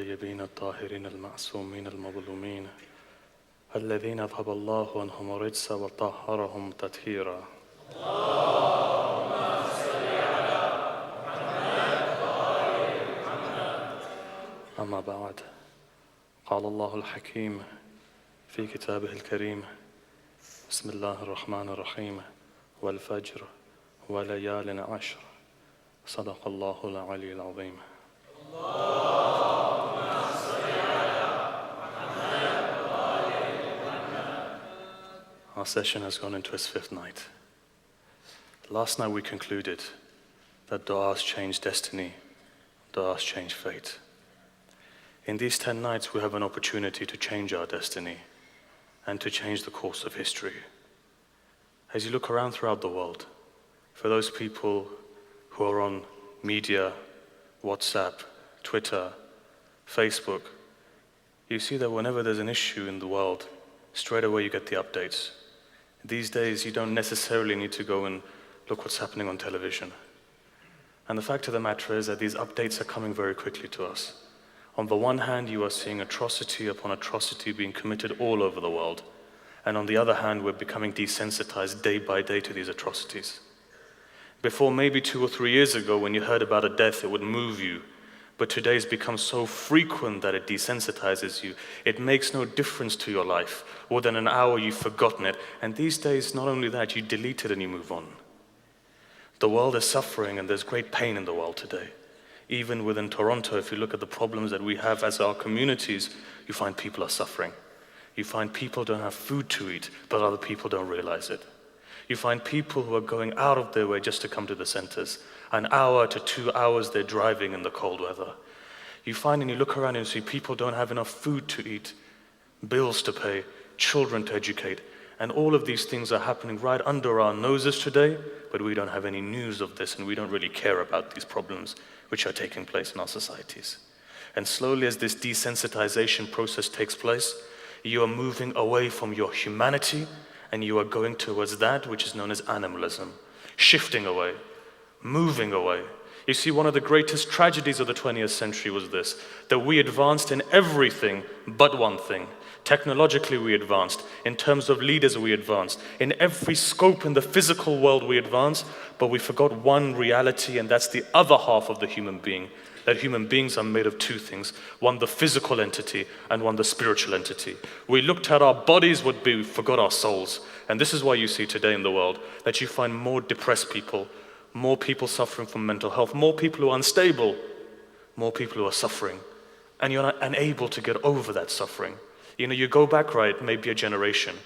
الطيبين الطاهرين المعصومين المظلومين الذين أذهب الله عنهم الرجس وطهرهم تطهيرا. أما بعد، قال الله الحكيم في كتابه الكريم: بسم الله الرحمن الرحيم والفجر وليال عشر صدق الله العلي العظيم. Our session has gone into its fifth night. Last night we concluded that du'as change destiny, du'as change fate. In these 10 nights we have an opportunity to change our destiny and to change the course of history. As you look around throughout the world, for those people who are on media, WhatsApp, Twitter, Facebook, you see that whenever there's an issue in the world, straight away you get the updates. These days, you don't necessarily need to go and look what's happening on television. And the fact of the matter is that these updates are coming very quickly to us. On the one hand, you are seeing atrocity upon atrocity being committed all over the world. And on the other hand, we're becoming desensitized day by day to these atrocities. Before, maybe 2 or 3 years ago, when you heard about a death, it would move you. But today it's become so frequent that it desensitizes you. It makes no difference to your life. Within an hour, you've forgotten it. And these days, not only that, you delete it and you move on. The world is suffering and there's great pain in the world today. Even within Toronto, if you look at the problems that we have as our communities, you find people are suffering. You find people don't have food to eat, but other people don't realize it. You find people who are going out of their way just to come to the centers. An hour to 2 hours they're driving in the cold weather. You find and you look around and you see people don't have enough food to eat, bills to pay, children to educate. And all of these things are happening right under our noses today, but we don't have any news of this and we don't really care about these problems which are taking place in our societies. And slowly as this desensitization process takes place, you are moving away from your humanity and you are going towards that which is known as animalism, shifting away, moving away. You see, one of the greatest tragedies of the 20th century was this, that we advanced in everything but one thing. Technologically we advanced, in terms of leaders we advanced, in every scope in the physical world we advanced, but we forgot one reality, and that's the other half of the human being, that human beings are made of 2 things, one the physical entity and one the spiritual entity. We looked at our bodies, but we forgot our souls. And this is why you see today in the world that you find more depressed people, more people suffering from mental health, more people who are unstable, more people who are suffering. And you're not unable to get over that suffering. You know, you go back, right, maybe a generation.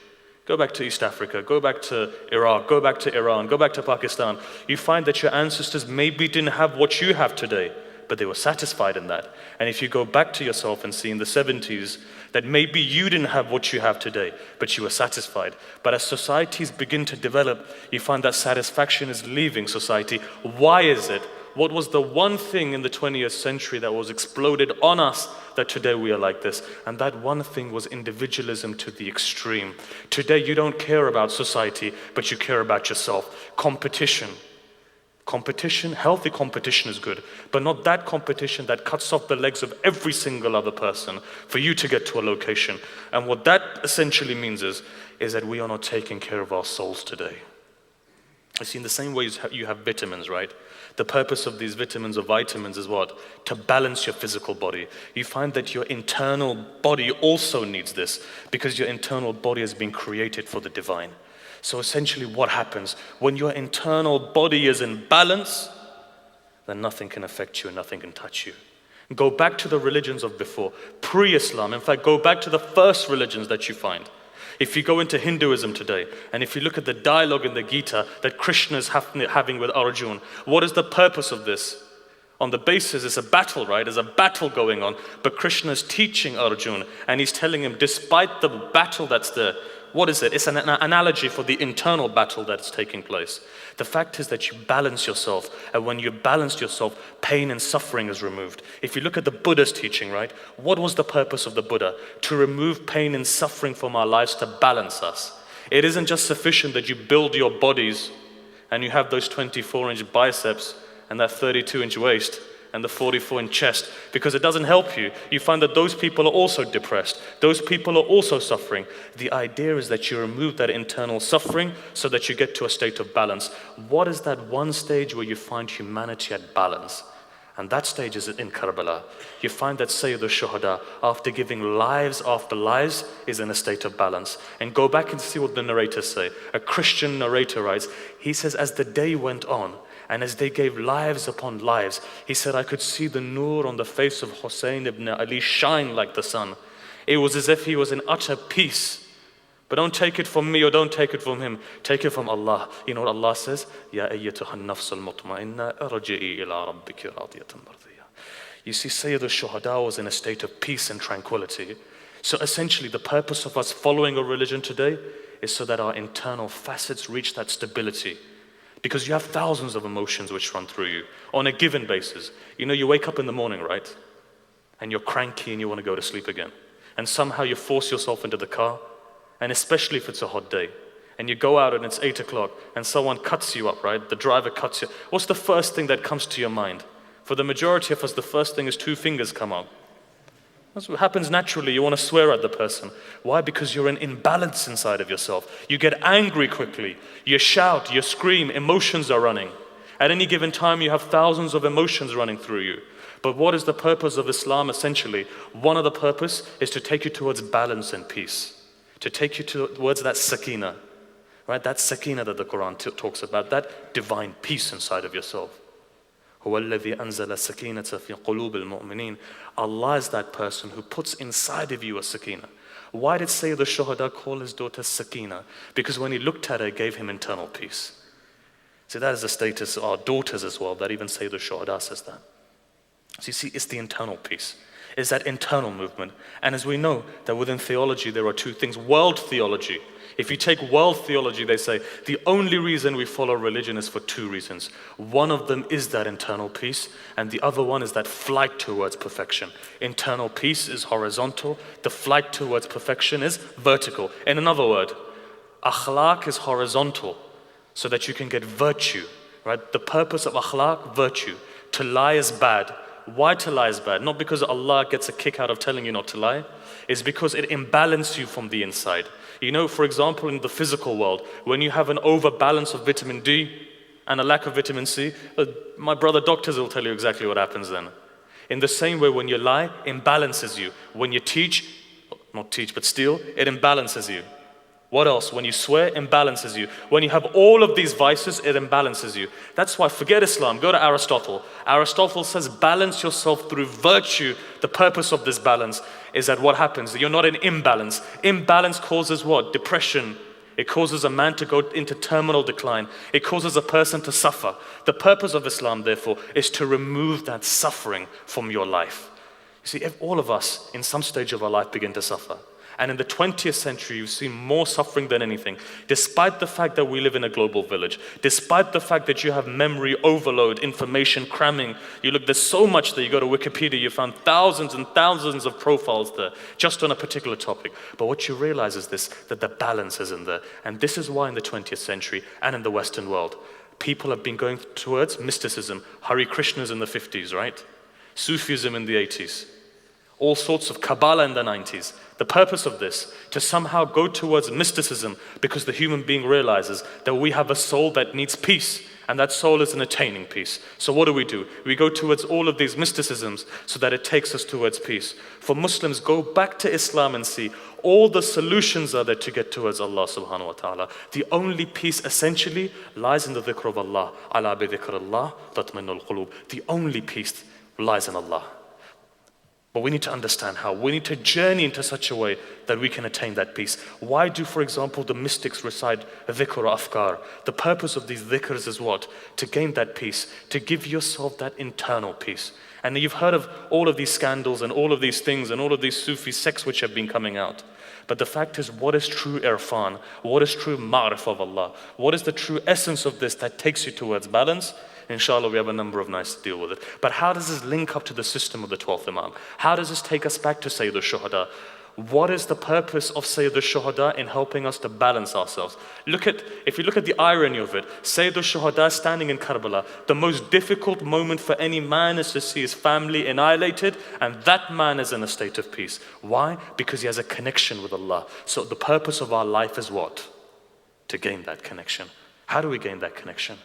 Go back to East Africa, go back to Iraq, go back to Iran, go back to Pakistan. You find that your ancestors maybe didn't have what you have today, but they were satisfied in that. And if you go back to yourself and see in the 70s that maybe you didn't have what you have today, but you were satisfied. But as societies begin to develop, you find that satisfaction is leaving society. Why is it? What was the one thing in the 20th century that was exploded on us that today we are like this? And that one thing was individualism to the extreme. Today you don't care about society, but you care about yourself. Competition. Competition, healthy competition is good, but not that competition that cuts off the legs of every single other person for you to get to a location. And what that essentially means is that we are not taking care of our souls today. You see, in the same way you have vitamins, right? The purpose of these vitamins or vitamins is what? To balance your physical body. You find that your internal body also needs this because your internal body has been created for the divine. So essentially what happens? When your internal body is in balance, then nothing can affect you and nothing can touch you. Go back to the religions of before, pre-Islam. In fact, go back to the first religions that you find. If you go into Hinduism today, and if you look at the dialogue in the Gita that Krishna is having with Arjuna, what is the purpose of this? On the basis, it's a battle, right? There's a battle going on, but Krishna is teaching Arjuna, and he's telling him, despite the battle that's there, what is it? It's an analogy for the internal battle that's taking place. The fact is that you balance yourself, and when you balance yourself, pain and suffering is removed. If you look at the Buddha's teaching, right? What was the purpose of the Buddha? To remove pain and suffering from our lives to balance us. It isn't just sufficient that you build your bodies and you have those 24-inch biceps and that 32-inch waist, and the 44 in chest, because it doesn't help you. You find that those people are also depressed. Those people are also suffering. The idea is that you remove that internal suffering so that you get to a state of balance. What is that one stage where you find humanity at balance? And that stage is in Karbala. You find that Sayyid al-Shuhada, after giving lives after lives, is in a state of balance. And go back and see what the narrators say. A Christian narrator writes, he says, as the day went on, and as they gave lives upon lives, he said, I could see the nur on the face of Hussein ibn Ali shine like the sun. It was as if he was in utter peace. But don't take it from me or don't take it from him. Take it from Allah. You know what Allah says? Ya ayyatuha an-nafs al-mutma'inna irji'i ila rabbiki radiyatan mardiyah. You see, Sayyid al-Shuhada was in a state of peace and tranquility. So essentially, the purpose of us following a religion today is so that our internal facets reach that stability. Because you have thousands of emotions which run through you on a given basis. You know, you wake up in the morning, right? And you're cranky and you want to go to sleep again. And somehow you force yourself into the car. And especially if it's a hot day, and you go out and it's 8 o'clock, and someone cuts you up, right? The driver cuts you. What's the first thing that comes to your mind? For the majority of us, the first thing is 2 fingers come out. That's what happens naturally. You want to swear at the person. Why? Because you're in imbalance inside of yourself. You get angry quickly. You shout, you scream, emotions are running. At any given time, you have thousands of emotions running through you. But what is the purpose of Islam essentially? One of the purpose is to take you towards balance and peace. To take you towards that sakina, right? That sakina that the Quran talks about, that divine peace inside of yourself. هُوَ الَّذِي أَنزَلَ السَّكِينَةَ فِي قُلُوبِ الْمُؤْمِنِينَ. Allah is that person who puts inside of you a sakina. Why did Sayyid al-Shuhada call his daughter Sakina? Because when he looked at her, it gave him internal peace. See, that is the status of our daughters as well, that even Sayyid al-Shuhada says that. So you see, it's the internal peace. Is that internal movement. And as we know that within theology there are 2 things. World theology. If you take world theology, they say the only reason we follow religion is for 2 reasons. One of them is that internal peace, and the other one is that flight towards perfection. Internal peace is horizontal, the flight towards perfection is vertical. In another word, akhlaq is horizontal so that you can get virtue, right? The purpose of akhlaq, virtue. To lie is bad. Why to lie is bad? Not because Allah gets a kick out of telling you not to lie. It's because it imbalances you from the inside. You know, for example, in the physical world, when you have an overbalance of vitamin D and a lack of vitamin C, my brother doctors will tell you exactly what happens then. In the same way, when you lie, imbalances you. When you not teach, but steal, it imbalances you. What else? When you swear, imbalances you. When you have all of these vices, it imbalances you. That's why, forget Islam, go to Aristotle. Aristotle says, balance yourself through virtue. The purpose of this balance is that what happens? You're not in imbalance. Imbalance causes what? Depression. It causes a man to go into terminal decline. It causes a person to suffer. The purpose of Islam, therefore, is to remove that suffering from your life. You see, if all of us, in some stage of our life, begin to suffer, and in the 20th century, you've seen more suffering than anything. Despite the fact that we live in a global village, despite the fact that you have memory overload, information cramming, there's so much that you go to Wikipedia, you found thousands and thousands of profiles there, just on a particular topic. But what you realize is this, that the balance isn't there. And this is why in the 20th century and in the Western world, people have been going towards mysticism. Hare Krishnas in the 50s, right? Sufism in the 80s. All sorts of Kabbalah in the 90s. The purpose of this, to somehow go towards mysticism, because the human being realizes that we have a soul that needs peace, and that soul is an attaining peace. So what do? We go towards all of these mysticisms so that it takes us towards peace. For Muslims, go back to Islam and see all the solutions are there to get towards Allah subhanahu wa ta'ala. The only peace essentially lies in the dhikr of Allah. Ala bi dhikrullah tatma'innul qulub. The only peace lies in Allah. But we need to understand how. We need to journey into such a way that we can attain that peace. Why do, for example, the mystics recite dhikr or afkar? The purpose of these dhikrs is what? To gain that peace, to give yourself that internal peace. And you've heard of all of these scandals and all of these things and all of these Sufi sects which have been coming out. But the fact is, what is true irfan? What is true ma'rif of Allah? What is the true essence of this that takes you towards balance? Inshallah, we have a number of nights to deal with it. But how does this link up to the system of the 12th Imam? How does this take us back to Sayyid al-Shuhada? What is the purpose of Sayyid al-Shuhada in helping us to balance ourselves? If you look at the irony of it, Sayyid al-Shuhada standing in Karbala, the most difficult moment for any man is to see his family annihilated, and that man is in a state of peace. Why? Because he has a connection with Allah. So the purpose of our life is what? To gain that connection. How do we gain that connection?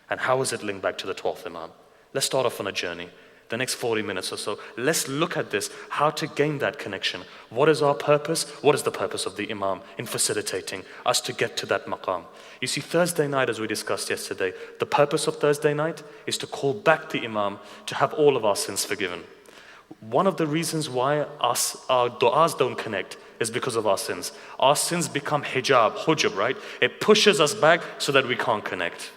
And how is it linked back to the 12th Imam? Let's start off on a journey. The next 40 minutes or so, let's look at this, how to gain that connection. What is our purpose? What is the purpose of the Imam in facilitating us to get to that maqam? You see, Thursday night, as we discussed yesterday, the purpose of Thursday night is to call back the Imam to have all of our sins forgiven. One of the reasons why our du'as don't connect is because of our sins. Our sins become hujab, right? It pushes us back so that we can't connect.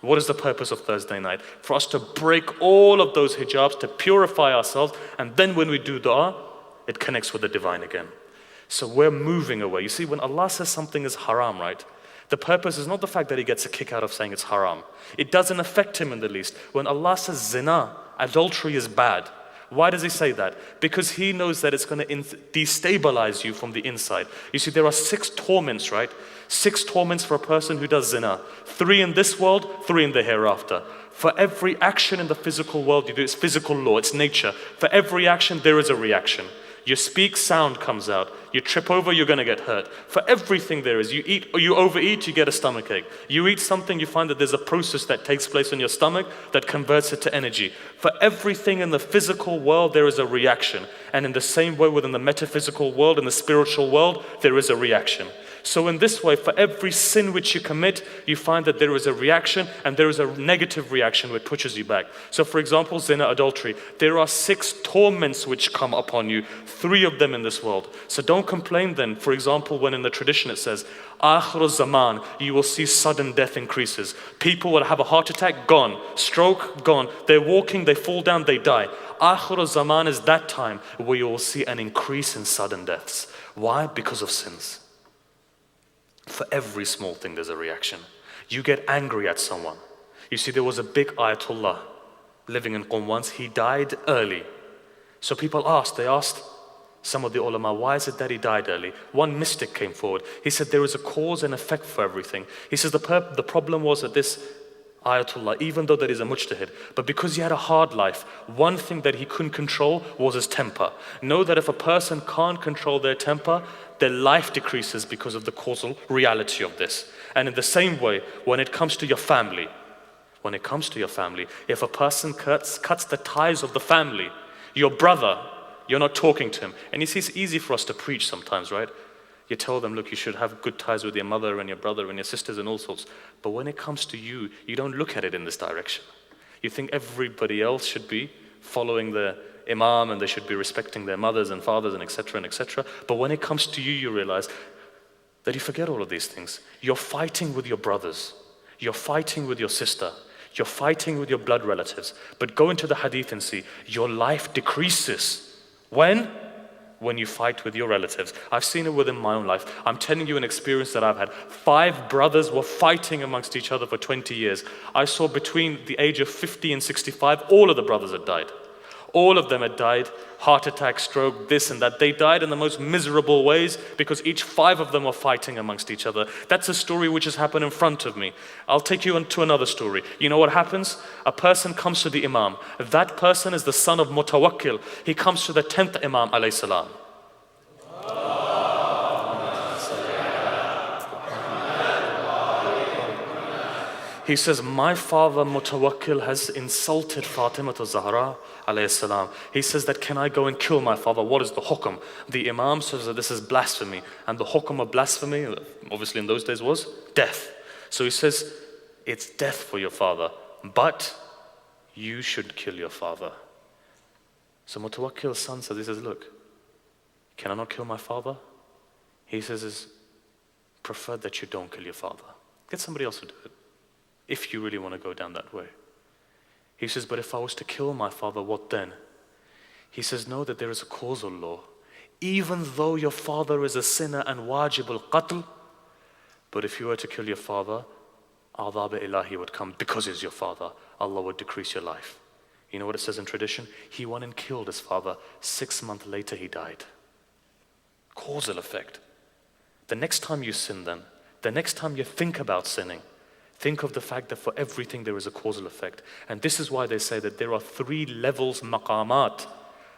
What is the purpose of Thursday night? For us to break all of those hijabs, to purify ourselves, and then when we do dua, it connects with the divine again. So we're moving away. You see, when Allah says something is haram, right? The purpose is not the fact that he gets a kick out of saying it's haram. It doesn't affect him in the least. When Allah says zina, adultery is bad, why does he say that? Because he knows that it's going to destabilize you from the inside. You see, there are 6 torments, right? 6 torments for a person who does zina. 3 in this world, 3 in the hereafter. For every action in the physical world you do, it's physical law, it's nature. For every action, there is a reaction. You speak, sound comes out. You trip over, you're going to get hurt. For everything there is. You eat or you overeat, you get a stomachache. You eat something, you find that there's a process that takes place in your stomach that converts it to energy. For everything in the physical world, there is a reaction. And in the same way, within the metaphysical world and the spiritual world, there is a reaction. So in this way, for every sin which you commit, you find that there is a reaction and there is a negative reaction which pushes you back. So for example, zina, adultery, there are 6 torments which come upon you, 3 of them in this world. So don't complain then, for example, when in the tradition it says, Akhir zaman, you will see sudden death increases. People will have a heart attack, gone. Stroke, gone. They're walking, they fall down, they die. Akhir zaman is that time where you will see an increase in sudden deaths. Why? Because of sins. For every small thing there's a reaction. You get angry at someone. You see, there was a big Ayatollah living in Qom once. He died early. So people asked some of the ulama, why is it that he died early? One mystic came forward. He said there is a cause and effect for everything. He says the problem was that this Ayatollah, even though that is a mujtahid, but because he had a hard life, one thing that he couldn't control was his temper. Know that if a person can't control their temper, their life decreases because of the causal reality of this. And in the same way, when it comes to your family, if a person cuts the ties of the family, your brother, you're not talking to him. And you see, it's easy for us to preach sometimes, right? You tell them, look, you should have good ties with your mother and your brother and your sisters and all sorts. But when it comes to you, you don't look at it in this direction. You think everybody else should be following the Imam and they should be respecting their mothers and fathers and etc. and etc. But when it comes to you, you realize that you forget all of these things. You're fighting with your brothers. You're fighting with your sister. You're fighting with your blood relatives. But go into the hadith and see, your life decreases. When? When you fight with your relatives. I've seen it within my own life. I'm telling you an experience that I've had. 5 brothers were fighting amongst each other for 20 years. I saw between the age of 50 and 65, all of the brothers had died. All of them had died, heart attack, stroke, this and that. They died in the most miserable ways because each 5 of them were fighting amongst each other. That's a story which has happened in front of me. I'll take you to another story. You know what happens? A person comes to the Imam. That person is the son of Mutawakkil. He comes to the 10th Imam alayhi salam. He says, my father Mutawakkil has insulted Fatima Zahra alayhi salam. He says that, can I go and kill my father? What is the hukm? The Imam says that this is blasphemy. And the hukm of blasphemy, obviously in those days, was death. So he says, it's death for your father, but you should kill your father. So Mutawakkil's son says, he says, look, can I not kill my father? He says, it's preferred that you don't kill your father. Get somebody else to do it, if you really want to go down that way. He says, but if I was to kill my father, what then? He says, know that there is a causal law. Even though your father is a sinner and wajib al-qatl, but if you were to kill your father, adhab ilahi would come because he's your father. Allah would decrease your life. You know what it says in tradition? He went and killed his father. 6 months later, he died. causal effect. The next time you sin then, the next time you think about sinning, think of the fact that for everything there is a causal effect. And this is why they say that there are 3 levels, maqamat,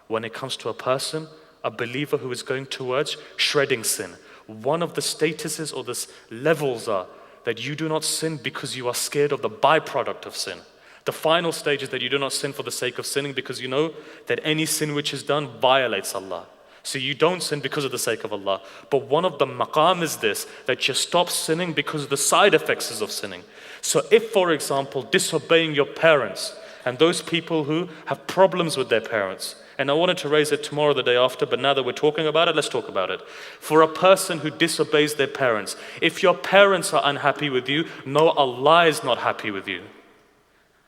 when it comes to a person, a believer who is going towards shredding sin. One of the statuses or the levels are that you do not sin because you are scared of the byproduct of sin. The final stage is that you do not sin for the sake of sinning because you know that any sin which is done violates Allah. So you don't sin because of the sake of Allah. But one of the maqam is this, that you stop sinning because of the side effects of sinning. So if, for example, disobeying your parents, and those people who have problems with their parents, and I wanted to raise it tomorrow or the day after, but now that we're talking about it, let's talk about it. For a person who disobeys their parents, if your parents are unhappy with you, no, Allah is not happy with you.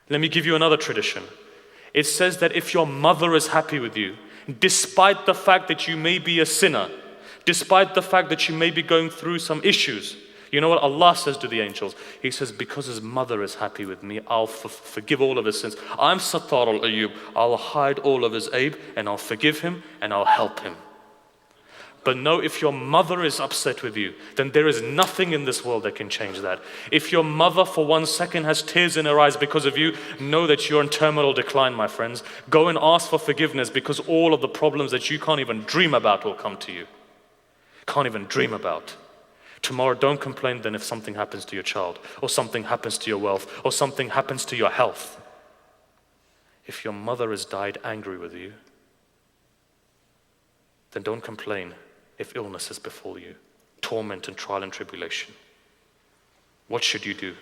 Let me give you another tradition. It says that if your mother is happy with you, despite the fact that you may be a sinner, despite the fact that you may be going through some issues, you know what Allah says to the angels? He says, because his mother is happy with me, I'll forgive all of his sins. I'm Sattar al-Ayyub. I'll hide all of his aib and I'll forgive him and I'll help him. But no, if your mother is upset with you, then there is nothing in this world that can change that. If your mother for 1 second has tears in her eyes because of you, know that you're in terminal decline, my friends. Go and ask for forgiveness because all of the problems that you can't even dream about will come to you. Can't even dream about. Tomorrow, don't complain then if something happens to your child, or something happens to your wealth, or something happens to your health. If your mother has died angry with you, then don't complain if illness has befall you, torment and trial and tribulation. What should you do?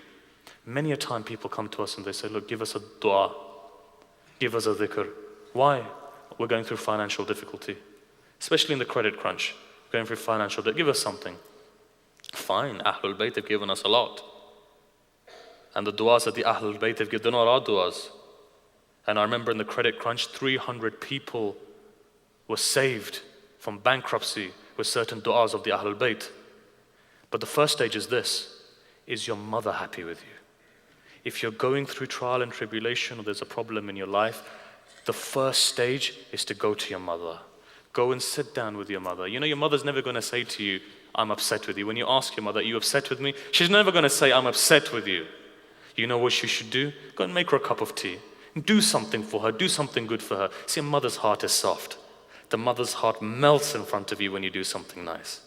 Many a time people come to us and they say, look, give us a dua, give us a dhikr. Why? We're going through financial difficulty, especially in the credit crunch, going through financial debt. Give us something. Fine, Ahlul Bayt have given us a lot. And the du'as that the Ahlul Bayt have given, they're not our du'as. And I remember in the credit crunch, 300 people were saved from bankruptcy with certain du'as of the Ahlul Bayt. But the first stage is this, is your mother happy with you? If you're going through trial and tribulation or there's a problem in your life, the first stage is to go to your mother. Go and sit down with your mother. You know, your mother's never going to say to you, I'm upset with you. When you ask your mother, are you upset with me? She's never going to say, I'm upset with you. You know what you should do? Go and make her a cup of tea. Do something for her. Do something good for her. See, a mother's heart is soft. The mother's heart melts in front of you when you do something nice.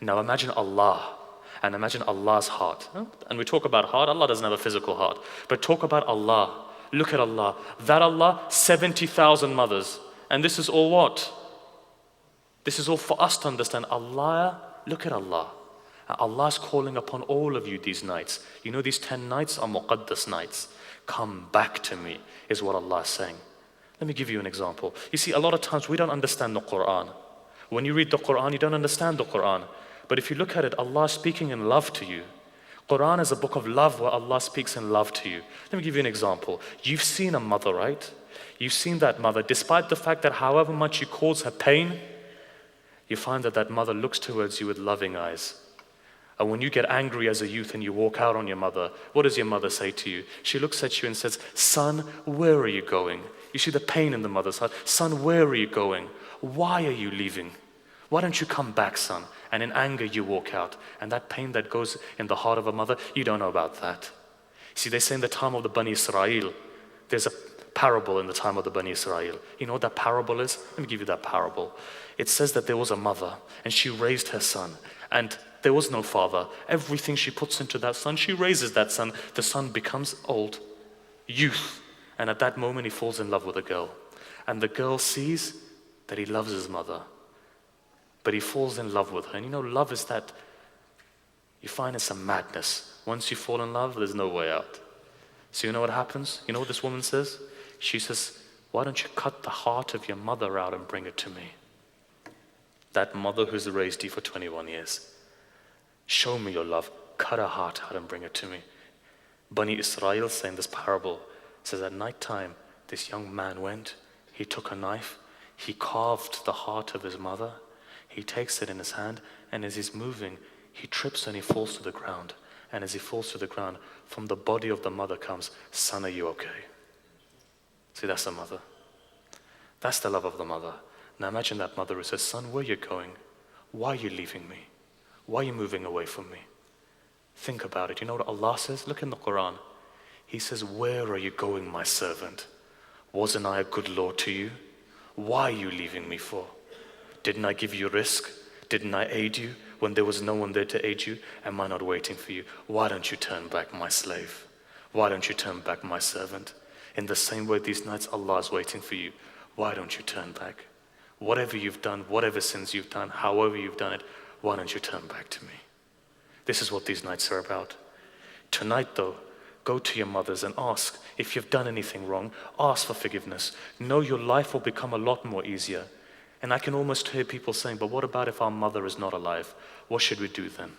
Now imagine Allah, and imagine Allah's heart. And we talk about heart. Allah doesn't have a physical heart. But talk about Allah. Look at Allah. That Allah, 70,000 mothers. And this is all what? This is all for us to understand. Allah, look at Allah. Allah is calling upon all of you these nights. You know these 10 nights are muqaddas nights. Come back to me, is what Allah is saying. Let me give you an example. You see, a lot of times we don't understand the Quran. When you read the Quran, you don't understand the Quran. But if you look at it, Allah is speaking in love to you. Quran is a book of love where Allah speaks in love to you. Let me give you an example. You've seen a mother, right? You've seen that mother, despite the fact that however much you cause her pain, you find that that mother looks towards you with loving eyes. And when you get angry as a youth and you walk out on your mother, what does your mother say to you? She looks at you and says, son, where are you going? You see the pain in the mother's heart. Son, where are you going? Why are you leaving? Why don't you come back, son? And in anger you walk out. And that pain that goes in the heart of a mother, you don't know about that. See, they say in the time of the Bani Israel, there's a parable in the time of the Bani Israel. You know what that parable is? Let me give you that parable. It says that there was a mother and she raised her son. And there was no father. Everything she puts into that son, she raises that son. The son becomes old, youth. And at that moment, he falls in love with a girl. And the girl sees that he loves his mother. But he falls in love with her. And you know, love is that, you find it's a madness. Once you fall in love, there's no way out. So you know what happens? You know what this woman says? She says, why don't you cut the heart of your mother out and bring it to me? That mother who's raised you for 21 years. Show me your love. Cut her heart out and bring it to me. Bani Israel, saying this parable, says at night time, this young man went, he took a knife, he carved the heart of his mother, he takes it in his hand, and as he's moving, he trips and he falls to the ground. And as he falls to the ground, from the body of the mother comes, son, are you okay? See, that's the mother. That's the love of the mother. Now imagine that mother who says, son, where are you going? Why are you leaving me? Why are you moving away from me? Think about it. You know what Allah says? Look in the Quran. He says, where are you going, my servant? Wasn't I a good Lord to you? Why are you leaving me for? Didn't I give you risk? Didn't I aid you when there was no one there to aid you? Am I not waiting for you? Why don't you turn back, my slave? Why don't you turn back, my servant? In the same way these nights, Allah is waiting for you. Why don't you turn back? Whatever you've done, whatever sins you've done, however you've done it, why don't you turn back to me? This is what these nights are about. Tonight though, go to your mothers and ask if you've done anything wrong. Ask for forgiveness. Know your life will become a lot more easier. And I can almost hear people saying, but what about if our mother is not alive? What should we do then?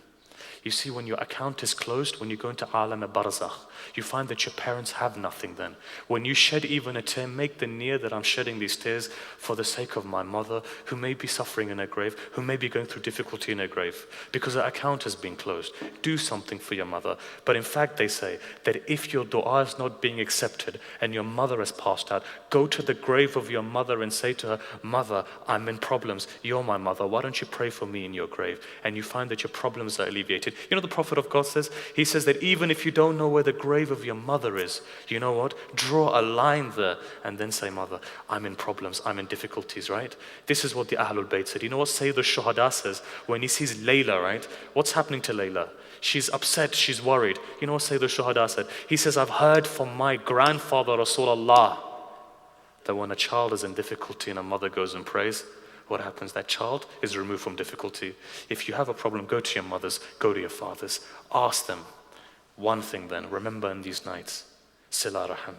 You see, when your account is closed, when you go into alam barzakh, you find that your parents have nothing then. When you shed even a tear, make the niyyah that I'm shedding these tears for the sake of my mother, who may be suffering in her grave, who may be going through difficulty in her grave, because her account has been closed. Do something for your mother. But in fact, they say that if your dua is not being accepted and your mother has passed out, go to the grave of your mother and say to her, Mother, I'm in problems. You're my mother. Why don't you pray for me in your grave? And you find that your problems are alleviated. You know the Prophet of God says? He says that even if you don't know where the grave of your mother is, you know what? Draw a line there and then say, Mother, I'm in problems, I'm in difficulties, right? This is what the Ahlul Bayt said. You know what Sayyid al-Shuhada says when he sees Layla, right? What's happening to Layla? She's upset, she's worried. You know what Sayyid al-Shuhada said? He says, I've heard from my grandfather Rasulullah that when a child is in difficulty and a mother goes and prays, what happens? That child is removed from difficulty. If you have a problem, go to your mothers, go to your fathers, ask them. One thing then, remember in these nights, Sila Rahim.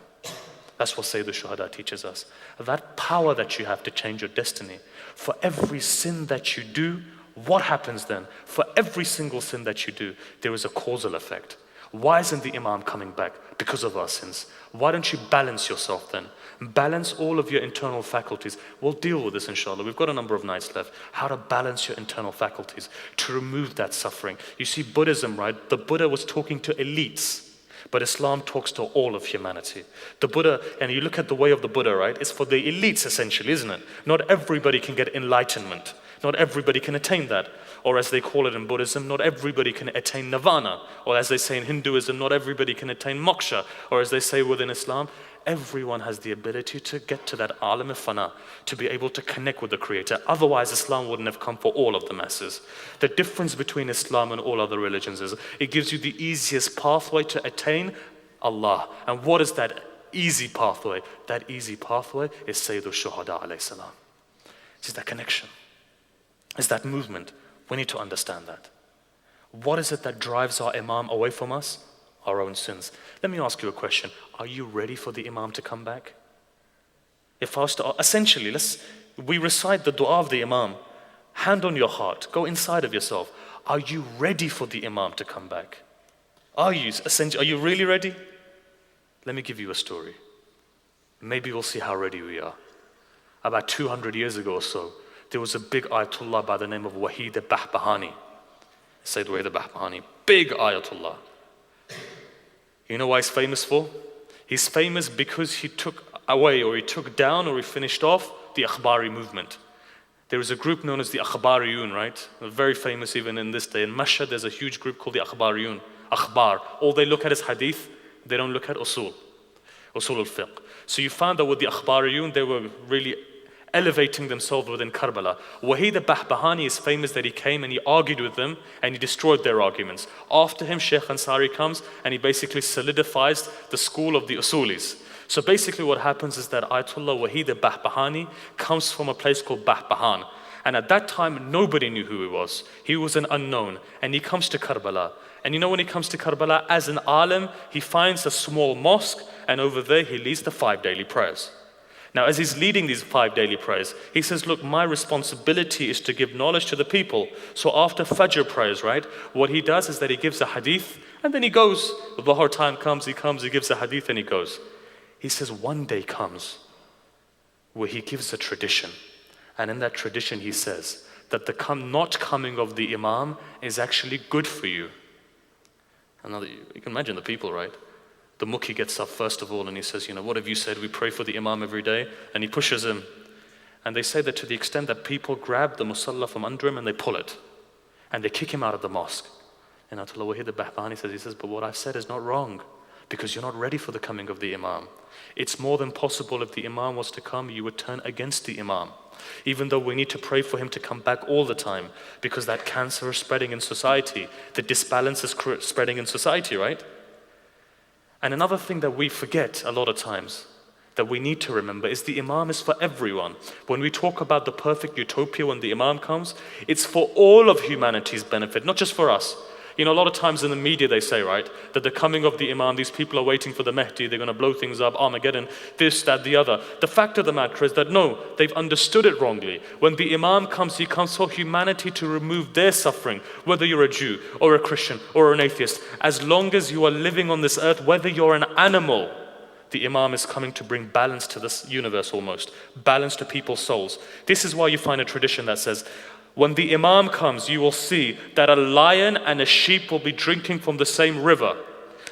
That's what Sayyid al-Shuhada teaches us. That power that you have to change your destiny. For every sin that you do, what happens then? For every single sin that you do, there is a causal effect. Why isn't the Imam coming back? Because of our sins. Why don't you balance yourself then? Balance all of your internal faculties. We'll deal with this inshallah. We've got a number of nights left. How to balance your internal faculties to remove that suffering. You see, Buddhism, right? The Buddha was talking to elites, but Islam talks to all of humanity. The Buddha, and you look at the way of the Buddha, right? It's for the elites essentially, isn't it? Not everybody can get enlightenment. Not everybody can attain that. Or as they call it in Buddhism, not everybody can attain nirvana. Or as they say in Hinduism, not everybody can attain moksha. Or as they say within Islam, everyone has the ability to get to that alam fana, to be able to connect with the Creator. Otherwise, Islam wouldn't have come for all of the masses. The difference between Islam and all other religions is it gives you the easiest pathway to attain Allah. And what is that easy pathway? That easy pathway is Sayyid al-Shuhada alayhi salam. It's that connection. It's that movement. We need to understand that. What is it that drives our Imam away from us? Our own sins. Let me ask you a question. Are you ready for the Imam to come back? If I was to, essentially, we recite the dua of the Imam. Hand on your heart. Go inside of yourself. Are you ready for the Imam to come back? Are you really ready? Let me give you a story. Maybe we'll see how ready we are. About 200 years ago or so, there was a big Ayatollah by the name of Wahid al-Bahbahani. Sayyid Wahid al-Bahbahani. Big Ayatollah. You know why he's famous for? He's famous because he took away, or he took down, or he finished off the Akhbari movement. There is a group known as the Akhbaryon, right? Very famous even in this day. In Mashhad, there's a huge group called the Akhbaryon. Akhbar. All they look at is hadith. They don't look at usul al-fiqh. So you found that with the Akhbariyun, they were really elevating themselves within Karbala. Wahid al-Bahbahani is famous that he came and he argued with them and he destroyed their arguments. After him, Sheikh Ansari comes and he basically solidifies the school of the Usulis. So basically what happens is that Ayatollah Wahid al-Bahbahani comes from a place called Bahbahan. And at that time, nobody knew who he was. He was an unknown. And he comes to Karbala. And you know when he comes to Karbala, as an alim, he finds a small mosque and over there he leads the 5 daily prayers. Now, as he's leading these 5 daily prayers, he says, look, my responsibility is to give knowledge to the people. So after Fajr prayers, right, what he does is that he gives a hadith and then he goes. The Dhuhr time comes, he gives a hadith and he goes. He says one day comes where he gives a tradition. And in that tradition he says that the not coming of the Imam is actually good for you. And you can imagine the people, right? The Mukhi gets up first of all and he says, what have you said? We pray for the Imam every day. And he pushes him. And they say that to the extent that people grab the musalla from under him and they pull it, and they kick him out of the mosque. And Ayatollah Wahid al-Bahbahani says, but what I've said is not wrong, because you're not ready for the coming of the Imam. It's more than possible if the Imam was to come, you would turn against the Imam. Even though we need to pray for him to come back all the time, because that cancer is spreading in society, the disbalance is spreading in society, right? And another thing that we forget a lot of times, that we need to remember, is the Imam is for everyone. When we talk about the perfect utopia when the Imam comes, it's for all of humanity's benefit, not just for us. You know, a lot of times in the media they say, right, that the coming of the Imam, these people are waiting for the Mahdi, they're going to blow things up, Armageddon, this, that, the other. The fact of the matter is that no, they've understood it wrongly. When the Imam comes, he comes for humanity to remove their suffering, whether you're a Jew or a Christian or an atheist. As long as you are living on this earth, whether you're an animal, the Imam is coming to bring balance to this universe almost, balance to people's souls. This is why you find a tradition that says, when the Imam comes, you will see that a lion and a sheep will be drinking from the same river.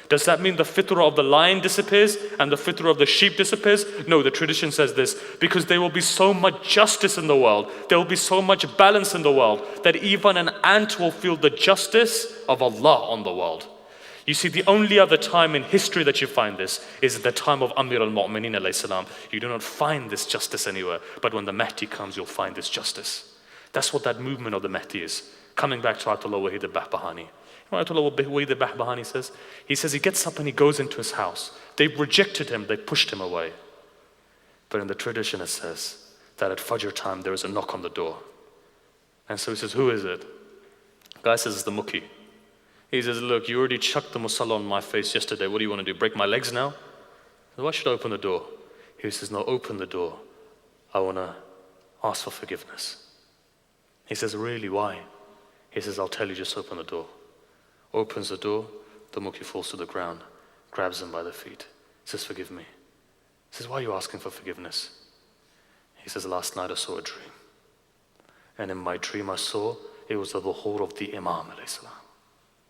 Does that mean the fitrah of the lion disappears and the fitrah of the sheep disappears? No, the tradition says this, because there will be so much justice in the world, there will be so much balance in the world, that even an ant will feel the justice of Allah on the world. You see, the only other time in history that you find this is at the time of Amir al-Mu'mineen alayhi salam. You do not find this justice anywhere, but when the Mahdi comes, you'll find this justice. That's what that movement of the Mahdi is. Coming back to Ayatollah Wahid al-Bahbahani. You know what Ayatollah Wahid al-Bahbahani says? He says he gets up and he goes into his house. They rejected him, they pushed him away. But in the tradition it says that at Fajr time there is a knock on the door. And so he says, who is it? The guy says, it's the Mukhi. He says, look, you already chucked the musalla on my face yesterday. What do you want to do? Break my legs now? Why should I open the door? He says, no, open the door. I want to ask for forgiveness. He says, really, why? He says, I'll tell you, just open the door. Opens the door, the Mukhi falls to the ground, grabs him by the feet, says, forgive me. He says, why are you asking for forgiveness? He says, last night I saw a dream. And in my dream I saw it was the dhuhur of the Imam alayhi salam.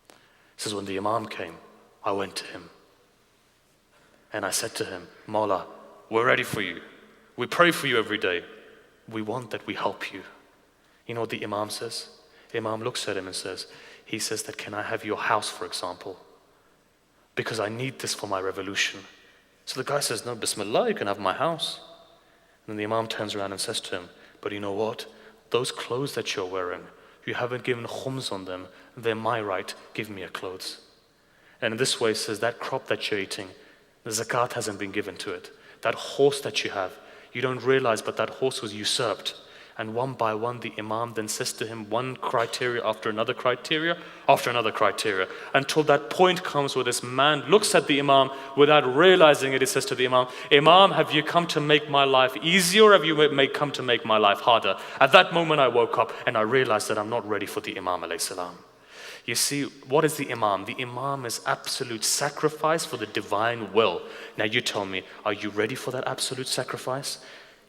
He says, when the Imam came, I went to him. And I said to him, Mawla, we're ready for you. We pray for you every day. We want that we help you. You know what the Imam says? The Imam looks at him and says, he says that, can I have your house, for example? Because I need this for my revolution. So the guy says, no, Bismillah, you can have my house. And then the Imam turns around and says to him, but you know what? Those clothes that you're wearing, you haven't given khums on them. They're my right. Give me your clothes. And in this way, he says, that crop that you're eating, the zakat hasn't been given to it. That horse that you have, you don't realize, but that horse was usurped. And one by one, the Imam then says to him one criteria after another criteria, until that point comes where this man looks at the Imam without realizing it. He says to the Imam, Imam, have you come to make my life easier, or have you come to make my life harder? At that moment I woke up and I realized that I'm not ready for the Imam alayhi salam. You see, what is the Imam? The Imam is absolute sacrifice for the divine will. Now you tell me, are you ready for that absolute sacrifice?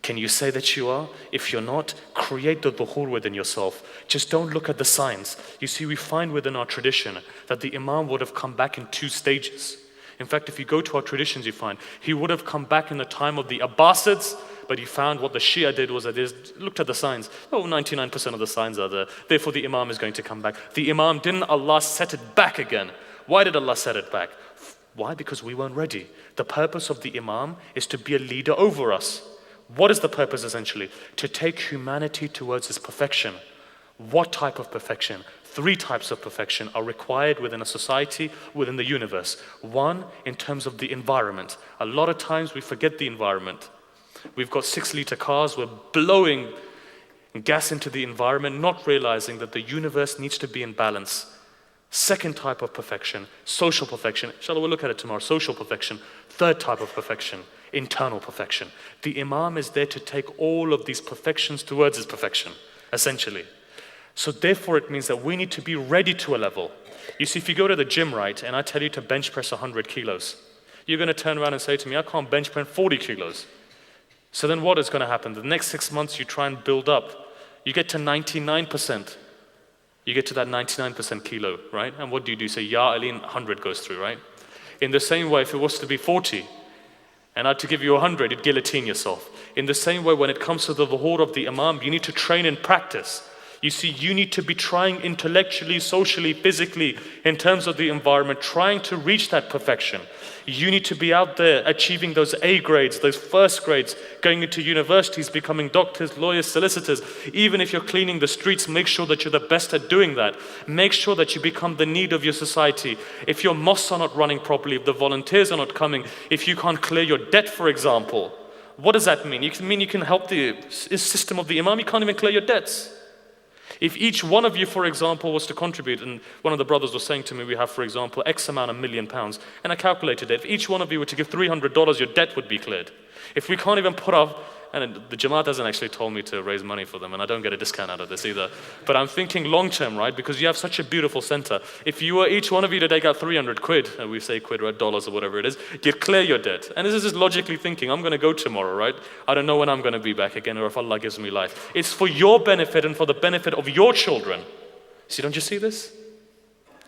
Can you say that you are? If you're not, create the dhuhur within yourself. Just don't look at the signs. You see, we find within our tradition that the Imam would have come back in 2 stages. In fact, if you go to our traditions, you find he would have come back in the time of the Abbasids, but you found what the Shia did was that they looked at the signs. Oh, 99% of the signs are there. Therefore, the Imam is going to come back. The Imam, didn't Allah set it back again? Why did Allah set it back? Why? Because we weren't ready. The purpose of the Imam is to be a leader over us. What is the purpose essentially? To take humanity towards its perfection. What type of perfection? 3 types of perfection are required within a society, within the universe. 1, in terms of the environment. A lot of times we forget the environment. We've got 6-liter cars, we're blowing gas into the environment, not realizing that the universe needs to be in balance. 2nd type of perfection, social perfection. Inshallah, we'll look at it tomorrow. Social perfection. 3rd type of perfection, internal perfection. The Imam is there to take all of these perfections towards his perfection, essentially. So therefore it means that we need to be ready to a level. You see, if you go to the gym, right, and I tell you to bench press 100 kilos, you're going to turn around and say to me, I can't bench press 40 kilos. So then what is going to happen? The next 6 months you try and build up. You get to 99%. You get to that 99% kilo, right? And what do? You say, Ya Ali, 100 goes through, right? In the same way, if it was to be 40, And to give you 100, you'd guillotine yourself. In the same way, when it comes to the dhuhr of the Imam, you need to train and practice. You see, you need to be trying intellectually, socially, physically, in terms of the environment, trying to reach that perfection. You need to be out there achieving those A grades, those first grades, going into universities, becoming doctors, lawyers, solicitors. Even if you're cleaning the streets, make sure that you're the best at doing that. Make sure that you become the need of your society. If your mosques are not running properly, if the volunteers are not coming, if you can't clear your debt, for example, what does that mean? It mean you can help the system of the Imam, you can't even clear your debts. If each one of you, for example, was to contribute, and one of the brothers was saying to me, we have, for example, X amount of £1 million, and I calculated it. If each one of you were to give $300, your debt would be cleared. If we can't even put up, and the Jamaat hasn't actually told me to raise money for them, and I don't get a discount out of this either, but I'm thinking long term, right? Because you have such a beautiful center. If you were, each one of you to take out 300 quid, and we say quid or dollars or whatever it is, you'd clear your debt. And this is just logically thinking, I'm going to go tomorrow, right? I don't know when I'm going to be back again, or if Allah gives me life. It's for your benefit and for the benefit of your children. See, don't you see this?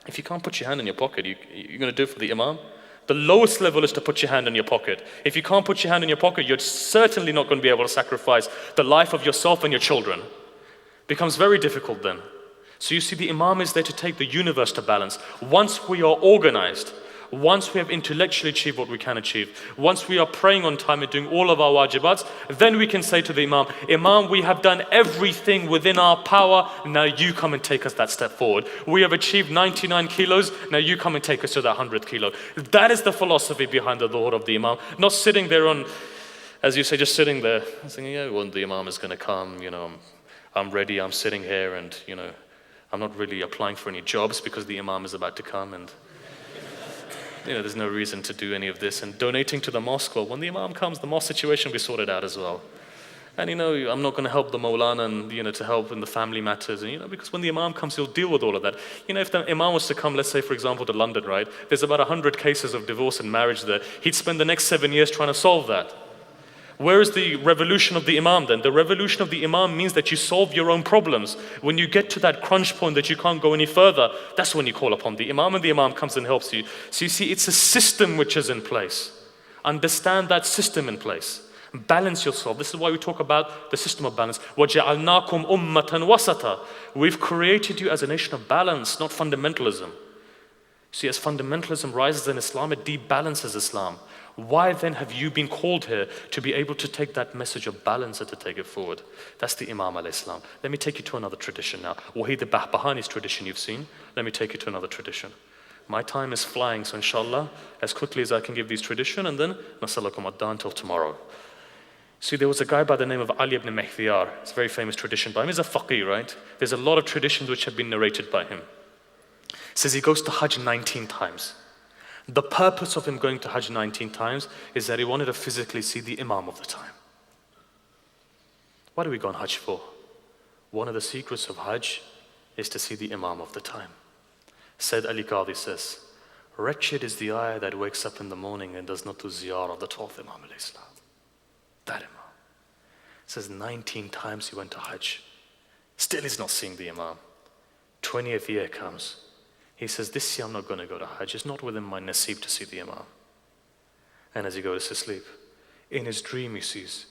If you can't put your hand in your pocket, you're going to do it for the Imam? The lowest level is to put your hand in your pocket. If you can't put your hand in your pocket, you're certainly not going to be able to sacrifice the life of yourself and your children. It becomes very difficult then. So you see, the Imam is there to take the universe to balance. Once we are organized, once we have intellectually achieved what we can achieve, once we are praying on time and doing all of our wajibats, then we can say to the Imam, Imam, we have done everything within our power, now you come and take us that step forward. We have achieved 99 kilos, now you come and take us to that 100th kilo. That is the philosophy behind the dhuhr of the Imam, not sitting there on, as you say, just sitting there, thinking, yeah, well, the Imam is going to come, I'm ready, I'm sitting here, and, I'm not really applying for any jobs because the Imam is about to come, and there's no reason to do any of this. And donating to the mosque, well, when the Imam comes, the mosque situation will be sorted out as well. And I'm not going to help the Maulana and to help in the family matters, and because when the Imam comes, he'll deal with all of that. If the Imam was to come, let's say for example to London, right? There's about 100 cases of divorce and marriage there. He'd spend the next 7 years trying to solve that. Where is the revolution of the Imam then? The revolution of the Imam means that you solve your own problems. When you get to that crunch point that you can't go any further, that's when you call upon the Imam, and the Imam comes and helps you. So you see, it's a system which is in place. Understand that system in place. Balance yourself. This is why we talk about the system of balance. وَجَعَلْنَاكُمْ أُمَّةً وَسَطًا. We've created you as a nation of balance, not fundamentalism. See, as fundamentalism rises in Islam, it debalances Islam. Why then have you been called here to be able to take that message of balance and to take it forward? That's the Imam al-Islam. Let me take you to another tradition now. Wahid al-Bahbahani's tradition you've seen. Let me take you to another tradition. My time is flying, so inshallah, as quickly as I can give these tradition, and then nasalakum ad-dan till tomorrow. See, there was a guy by the name of Ali ibn Mahdiyar. It's a very famous tradition by him. He's a faqih, right? There's a lot of traditions which have been narrated by him. It says he goes to Hajj 19 times. The purpose of him going to Hajj 19 times is that he wanted to physically see the Imam of the time. What do we go on Hajj for? One of the secrets of Hajj is to see the Imam of the time. Syed Ali Qadi says, wretched is the eye that wakes up in the morning and does not do ziyarah of the 12th Imam al-Islam. That Imam. It says 19 times he went to Hajj. Still he's not seeing the Imam. 20th year comes. He says, this year I'm not going to go to Hajj. It's not within my nasib to see the Imam. And as he goes to sleep, in his dream he says,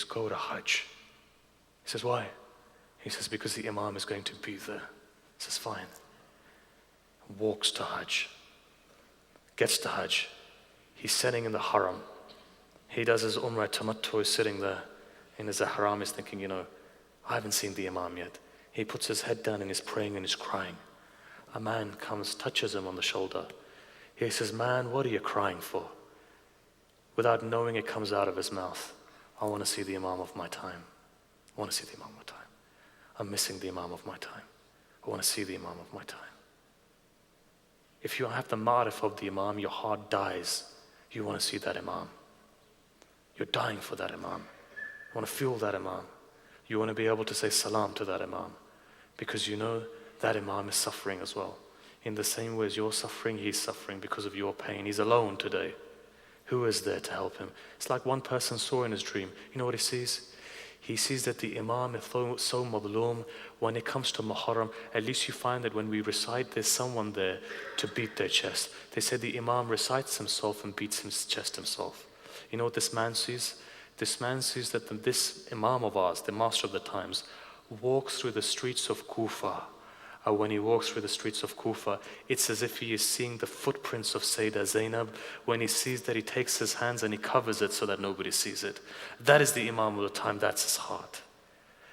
go to Hajj. He says, why? He says, because the Imam is going to be there. He says, fine. Walks to Hajj. Gets to Hajj. He's sitting in the haram. He does his umrah tamattu, is sitting there in his haram. He's thinking, I haven't seen the Imam yet. He puts his head down and he's praying and he's crying. A man comes, touches him on the shoulder. He says, man, what are you crying for? Without knowing, it comes out of his mouth. I want to see the Imam of my time. I want to see the Imam of my time. I'm missing the Imam of my time. I want to see the Imam of my time. If you have the ma'rif of the Imam, your heart dies. You want to see that Imam. You're dying for that Imam. You want to feel that Imam. You want to be able to say salam to that Imam. Because you know that Imam is suffering as well. In the same way as you're suffering, he's suffering because of your pain. He's alone today. Who is there to help him? It's like one person saw in his dream. You know what he sees? He sees that the Imam is so madloom. When it comes to Muharram, at least you find that when we recite, there's someone there to beat their chest. They said the Imam recites himself and beats his chest himself. You know what this man sees? This man sees that this Imam of ours, the Master of the Times, walks through the streets of Kufa. And when he walks through the streets of Kufa, it's as if he is seeing the footprints of Sayyidah Zainab. When he sees that, he takes his hands and he covers it so that nobody sees it. That is the Imam of the time, that's his heart.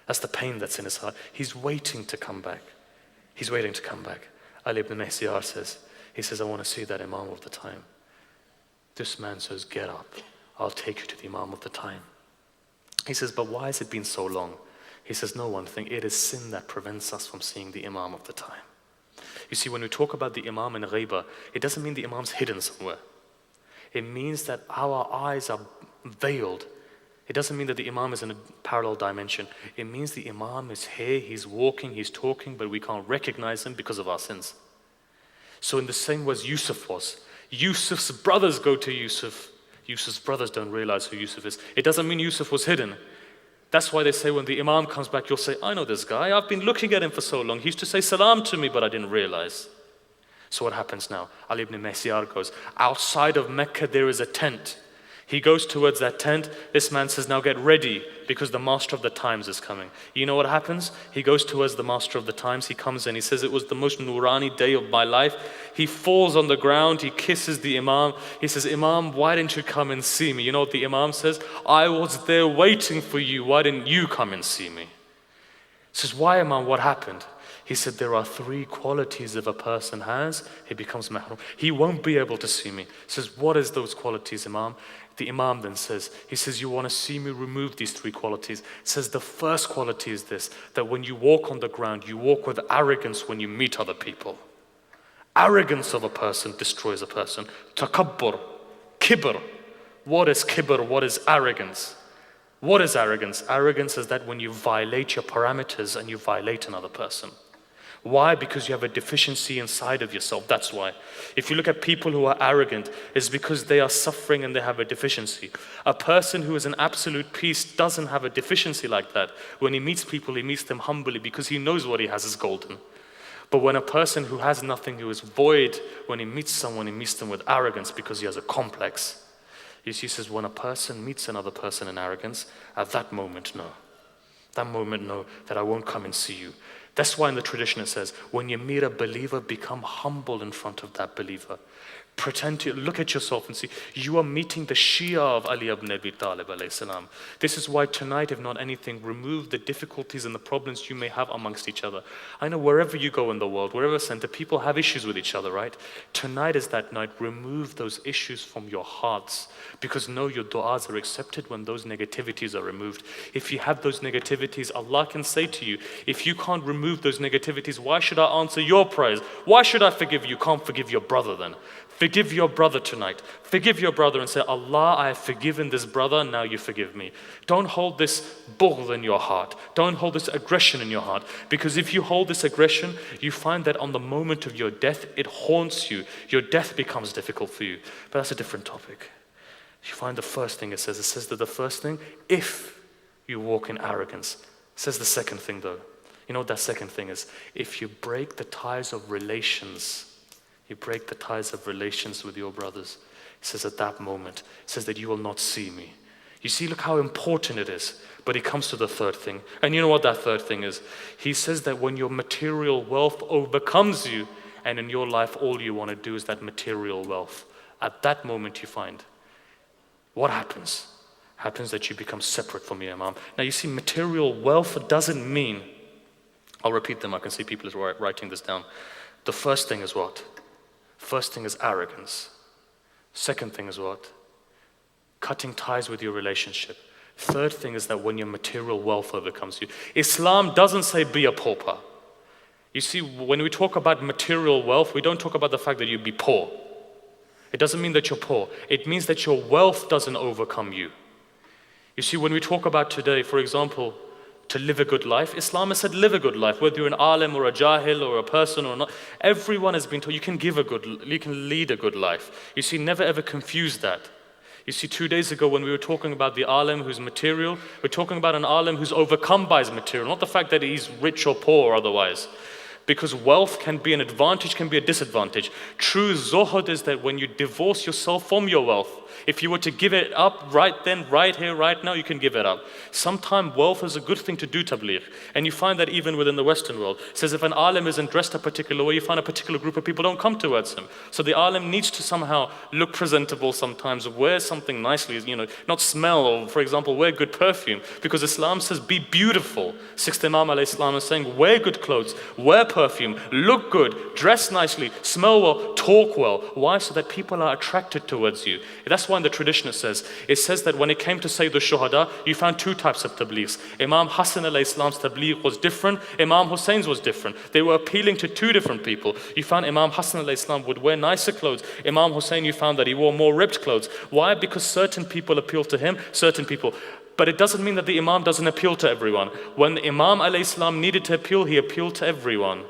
That's the pain that's in his heart. He's waiting to come back. He's waiting to come back. Ali ibn Mahdiyar says, he says, I want to see that Imam of the time. This man says, get up. I'll take you to the Imam of the time. He says, but why has it been so long? He says, no one thing, it is sin that prevents us from seeing the Imam of the time. You see, when we talk about the Imam in Ghaiba, it doesn't mean the Imam's hidden somewhere. It means that our eyes are veiled. It doesn't mean that the Imam is in a parallel dimension. It means the Imam is here, he's walking, he's talking, but we can't recognize him because of our sins. So in the same way as Yusuf was, Yusuf's brothers go to Yusuf. Yusuf's brothers don't realize who Yusuf is. It doesn't mean Yusuf was hidden. That's why they say when the Imam comes back, you'll say, I know this guy. I've been looking at him for so long. He used to say salam to me, but I didn't realize. So what happens now? Ali ibn Mahdiyar goes, outside of Mecca, there is a tent. He goes towards that tent. This man says, now get ready because the Master of the Times is coming. You know what happens? He goes towards the Master of the Times. He comes in. He says, it was the most Nurani day of my life. He falls on the ground. He kisses the Imam. He says, Imam, why didn't you come and see me? You know what the Imam says? I was there waiting for you. Why didn't you come and see me? He says, why, Imam? What happened? He said, there are 3 qualities if a person has, he becomes mahrum. He won't be able to see me. He says, what is those qualities, Imam? The Imam then says, he says, you want to see me remove these 3 qualities. He says, the first quality is this, that when you walk on the ground, you walk with arrogance when you meet other people. Arrogance of a person destroys a person. Takabbur, kibr. What is kibr? What is arrogance? What is arrogance? Arrogance is that when you violate your parameters and you violate another person. Why? Because you have a deficiency inside of yourself. That's why. If you look at people who are arrogant, it's because they are suffering and they have a deficiency. A person who is in absolute peace doesn't have a deficiency like that. When he meets people, he meets them humbly because he knows what he has is golden. But when a person who has nothing, who is void, when he meets someone, he meets them with arrogance because he has a complex. You see, he says, when a person meets another person in arrogance, at that moment, no. That moment, know that I won't come and see you. That's why in the tradition it says, when you meet a believer, become humble in front of that believer. Pretend to look at yourself and see, you are meeting the Shia of Ali ibn Abi Talib alayhi salam. This is why tonight, if not anything, remove the difficulties and the problems you may have amongst each other. I know wherever you go in the world, wherever center, people have issues with each other, right? Tonight is that night. Remove those issues from your hearts, because know your du'as are accepted when those negativities are removed. If you have those negativities, Allah can say to you, if you can't remove those negativities, why should I answer your prayers? Why should I forgive you? Can't forgive your brother then. Forgive your brother tonight. Forgive your brother and say, Allah, I have forgiven this brother, now you forgive me. Don't hold this bughd in your heart. Don't hold this aggression in your heart. Because if you hold this aggression, you find that on the moment of your death, it haunts you. Your death becomes difficult for you. But that's a different topic. You find the first thing it says that the first thing, if you walk in arrogance. It says the second thing though. You know what that second thing is? If you break the ties of relations, you break the ties of relations with your brothers. He says at that moment, he says that you will not see me. You see, look how important it is. But he comes to the third thing. And you know what that third thing is? He says that when your material wealth overcomes you, and in your life all you want to do is that material wealth, at that moment you find, what happens? Happens that you become separate from your Imam. Now you see, material wealth doesn't mean, I'll repeat them, I can see people are writing this down. The first thing is what? First thing is arrogance. Second thing is what? Cutting ties with your relationship. Third thing is that when your material wealth overcomes you. Islam doesn't say be a pauper. You see, when we talk about material wealth, we don't talk about the fact that you be poor. It doesn't mean that you're poor. It means that your wealth doesn't overcome you. You see, when we talk about today, for example, to live a good life, Islam has said live a good life, whether you're an alim or a jahil or a person or not. Everyone has been told you can lead a good life. You see, never ever confuse that. You see, 2 days ago when we were talking about the alim who's material, we're talking about an alim who's overcome by his material, not the fact that he's rich or poor or otherwise. Because wealth can be an advantage, can be a disadvantage. True zuhud is that when you divorce yourself from your wealth, If you were to give it up right then, right here, right now, you can give it up. Sometimes wealth is a good thing to do tabligh. And you find that even within the Western world. It says if an alim isn't dressed a particular way, you find a particular group of people don't come towards him. So the alim needs to somehow look presentable sometimes, wear something nicely, not smell, or for example, wear good perfume. Because Islam says, be beautiful. Sixth Imam alayhi salam is saying, wear good clothes, wear perfume, look good, dress nicely, smell well, talk well. Why? So that people are attracted towards you. That's why in the tradition it says that when it came to Sayyid al-Shuhada, you found two types of tablighs. Imam Hassan alayhi salam's tabligh was different, Imam Hussein's was different. They were appealing to two different people. You found Imam Hassan alayhi salam would wear nicer clothes. Imam Hussein, you found that he wore more ripped clothes. Why? Because certain people appealed to him, certain people. But it doesn't mean that the Imam doesn't appeal to everyone. When the Imam alayhi salam needed to appeal, he appealed to everyone.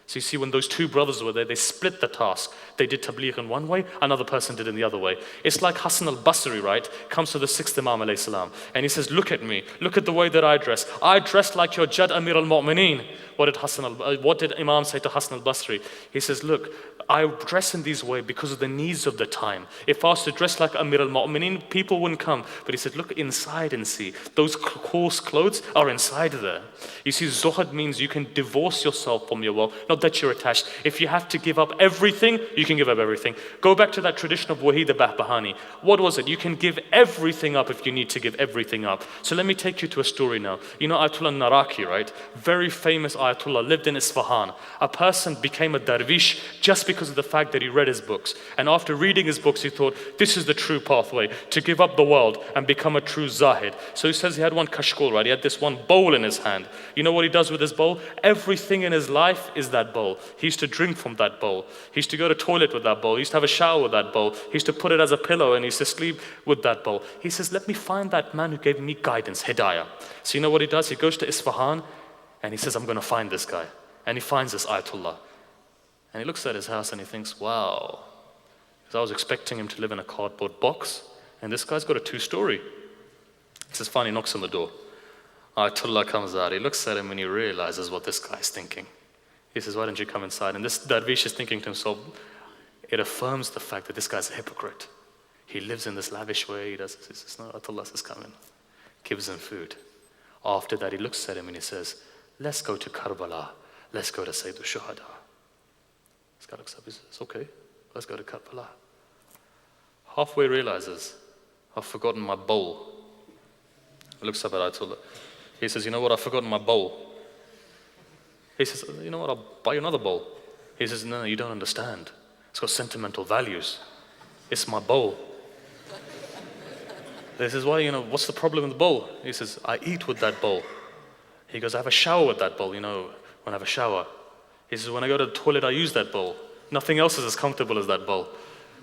So you see, when those two brothers were there, they split the task. They did tabligh in one way, another person did in the other way. It's like Hassan al-Basri, right? Comes to the sixth Imam alayhi salam, and he says, look at me, look at the way that I dress. I dress like your Jad Amir al-Mu'mineen. What did Imam say to Hassan al-Basri? He says, look, I dress in these ways because of the needs of the time. If I was to dress like Amir al-Mu'mineen, people wouldn't come. But he said, look inside and see. Those coarse clothes are inside there. You see, zuhud means you can divorce yourself from your wealth, not that you're attached. If you have to give up everything, you can give up everything. Go back to that tradition of Wahid al-Bahbahani. What was it? You can give everything up if you need to give everything up. So let me take you to a story now. You know Ayatollah Naraki, right? Very famous Ayatollah, lived in Isfahan. A person became a darwish just because of the fact that he read his books. And after reading his books, he thought, this is the true pathway, to give up the world and become a true zahid. So he says he had one kashkol, right? He had this one bowl in his hand. You know what he does with his bowl? Everything in his life is that bowl. He used to drink from that bowl. He used to go to toilet with that bowl. He used to have a shower with that bowl. He used to put it as a pillow and he used to sleep with that bowl. He says, let me find that man who gave me guidance, hidayah. So you know what he does? He goes to Isfahan and he says, I'm going to find this guy. And he finds this Ayatollah. And he looks at his house and he thinks, wow. Because I was expecting him to live in a cardboard box. And this guy's got a 2-story. He says, fine, he knocks on the door. Ayatollah comes out. He looks at him and he realizes what this guy's thinking. He says, why don't you come inside? And this Darwish is thinking to himself, it affirms the fact that this guy's a hypocrite. He lives in this lavish way. He says, no, Ayatollah says, come in. Gives him food. After that, he looks at him and he says, let's go to Karbala. Let's go to Sayyid al-Shuhada. This guy looks up, he says, okay, let's go to Karbala. Halfway realizes, I've forgotten my bowl. He looks up at Ayatollah. He says, you know what, I've forgotten my bowl. He says, you know what, I'll buy you another bowl. He says, no, you don't understand. It's got sentimental values. It's my bowl. He says, why, what's the problem with the bowl? He says, I eat with that bowl. He goes, I have a shower with that bowl, when I have a shower. He says, when I go to the toilet, I use that bowl. Nothing else is as comfortable as that bowl.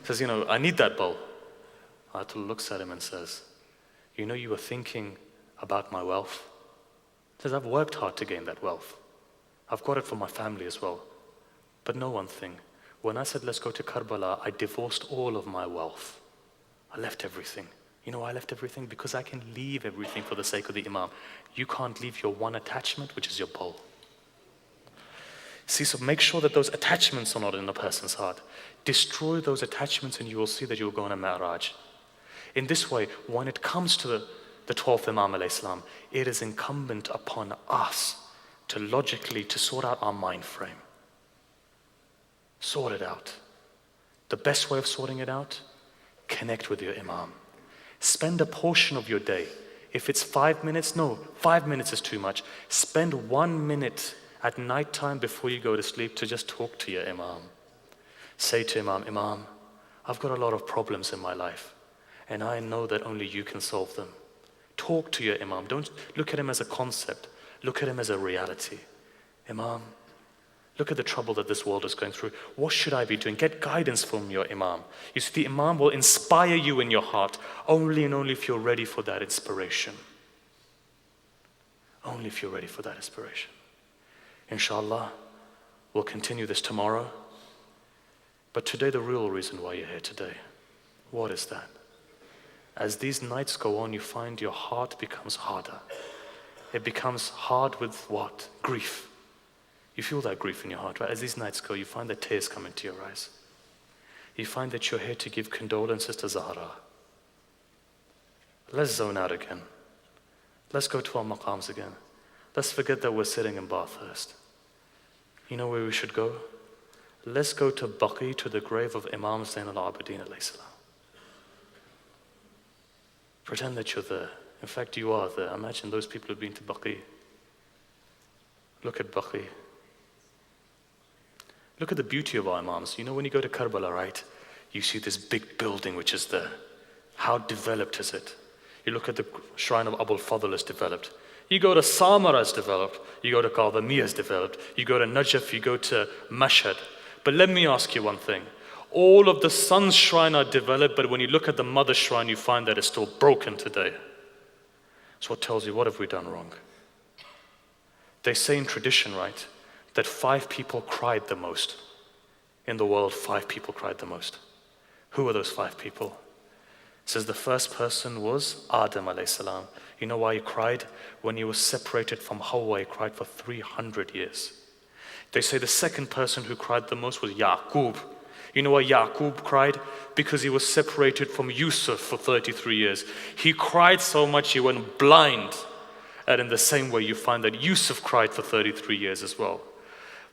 He says, I need that bowl. Ayatollah looks at him and says, you were thinking about my wealth. He says, I've worked hard to gain that wealth. I've got it for my family as well. But know one thing, when I said, let's go to Karbala, I divorced all of my wealth. I left everything. You know why I left everything? Because I can leave everything for the sake of the Imam. You can't leave your one attachment, which is your bowl. See, so make sure that those attachments are not in a person's heart. Destroy those attachments and you will see that you'll go on a Mi'raj. In this way, when it comes to the 12th Imam alayhi salam, it is incumbent upon us to logically sort out our mind frame. Sort it out. The best way of sorting it out, connect with your Imam. Spend a portion of your day. If it's 5 minutes, no, 5 minutes is too much. Spend 1 minute at night time before you go to sleep to just talk to your Imam. Say to Imam, Imam, I've got a lot of problems in my life and I know that only you can solve them. Talk to your Imam. Don't look at him as a concept. Look at him as a reality. Imam, look at the trouble that this world is going through. What should I be doing? Get guidance from your Imam. You see, the Imam will inspire you in your heart only and only if you're ready for that inspiration. Only if you're ready for that inspiration. Inshallah, we'll continue this tomorrow. But today, the real reason why you're here today, what is that? As these nights go on, you find your heart becomes harder. It becomes hard with what? Grief. You feel that grief in your heart, right? As these nights go, you find that tears come into your eyes. You find that you're here to give condolences to Zahra. Let's zone out again. Let's go to our maqams again. Let's forget that we're sitting in Bathurst. You know where we should go? Let's go to Baqi, to the grave of Imam Zain al-Abidin alayhi salam. Pretend that you're there. In fact, you are there. Imagine those people who've been to Baqi. Look at Baqi. Look at the beauty of our Imams. You know, when you go to Karbala, right? You see this big building which is there. How developed is it? You look at the shrine of Abul Fadl is developed. You go to Samara is developed. You go to Qadhamiyya is developed. You go to Najaf, you go to Mashhad. But let me ask you one thing. All of the son's shrine are developed, but when you look at the mother's shrine, you find that it's still broken today. So what tells you, what have we done wrong? They say in tradition, right, that 5 people cried the most. In the world, 5 people cried the most. Who were those 5 people? It says the first person was Adam alayhi salam. You know why he cried? When he was separated from Hawa, he cried for 300 years. They say the second person who cried the most was Yaqub. You know why Yaqub cried? Because he was separated from Yusuf for 33 years. He cried so much he went blind. And in the same way you find that Yusuf cried for 33 years as well.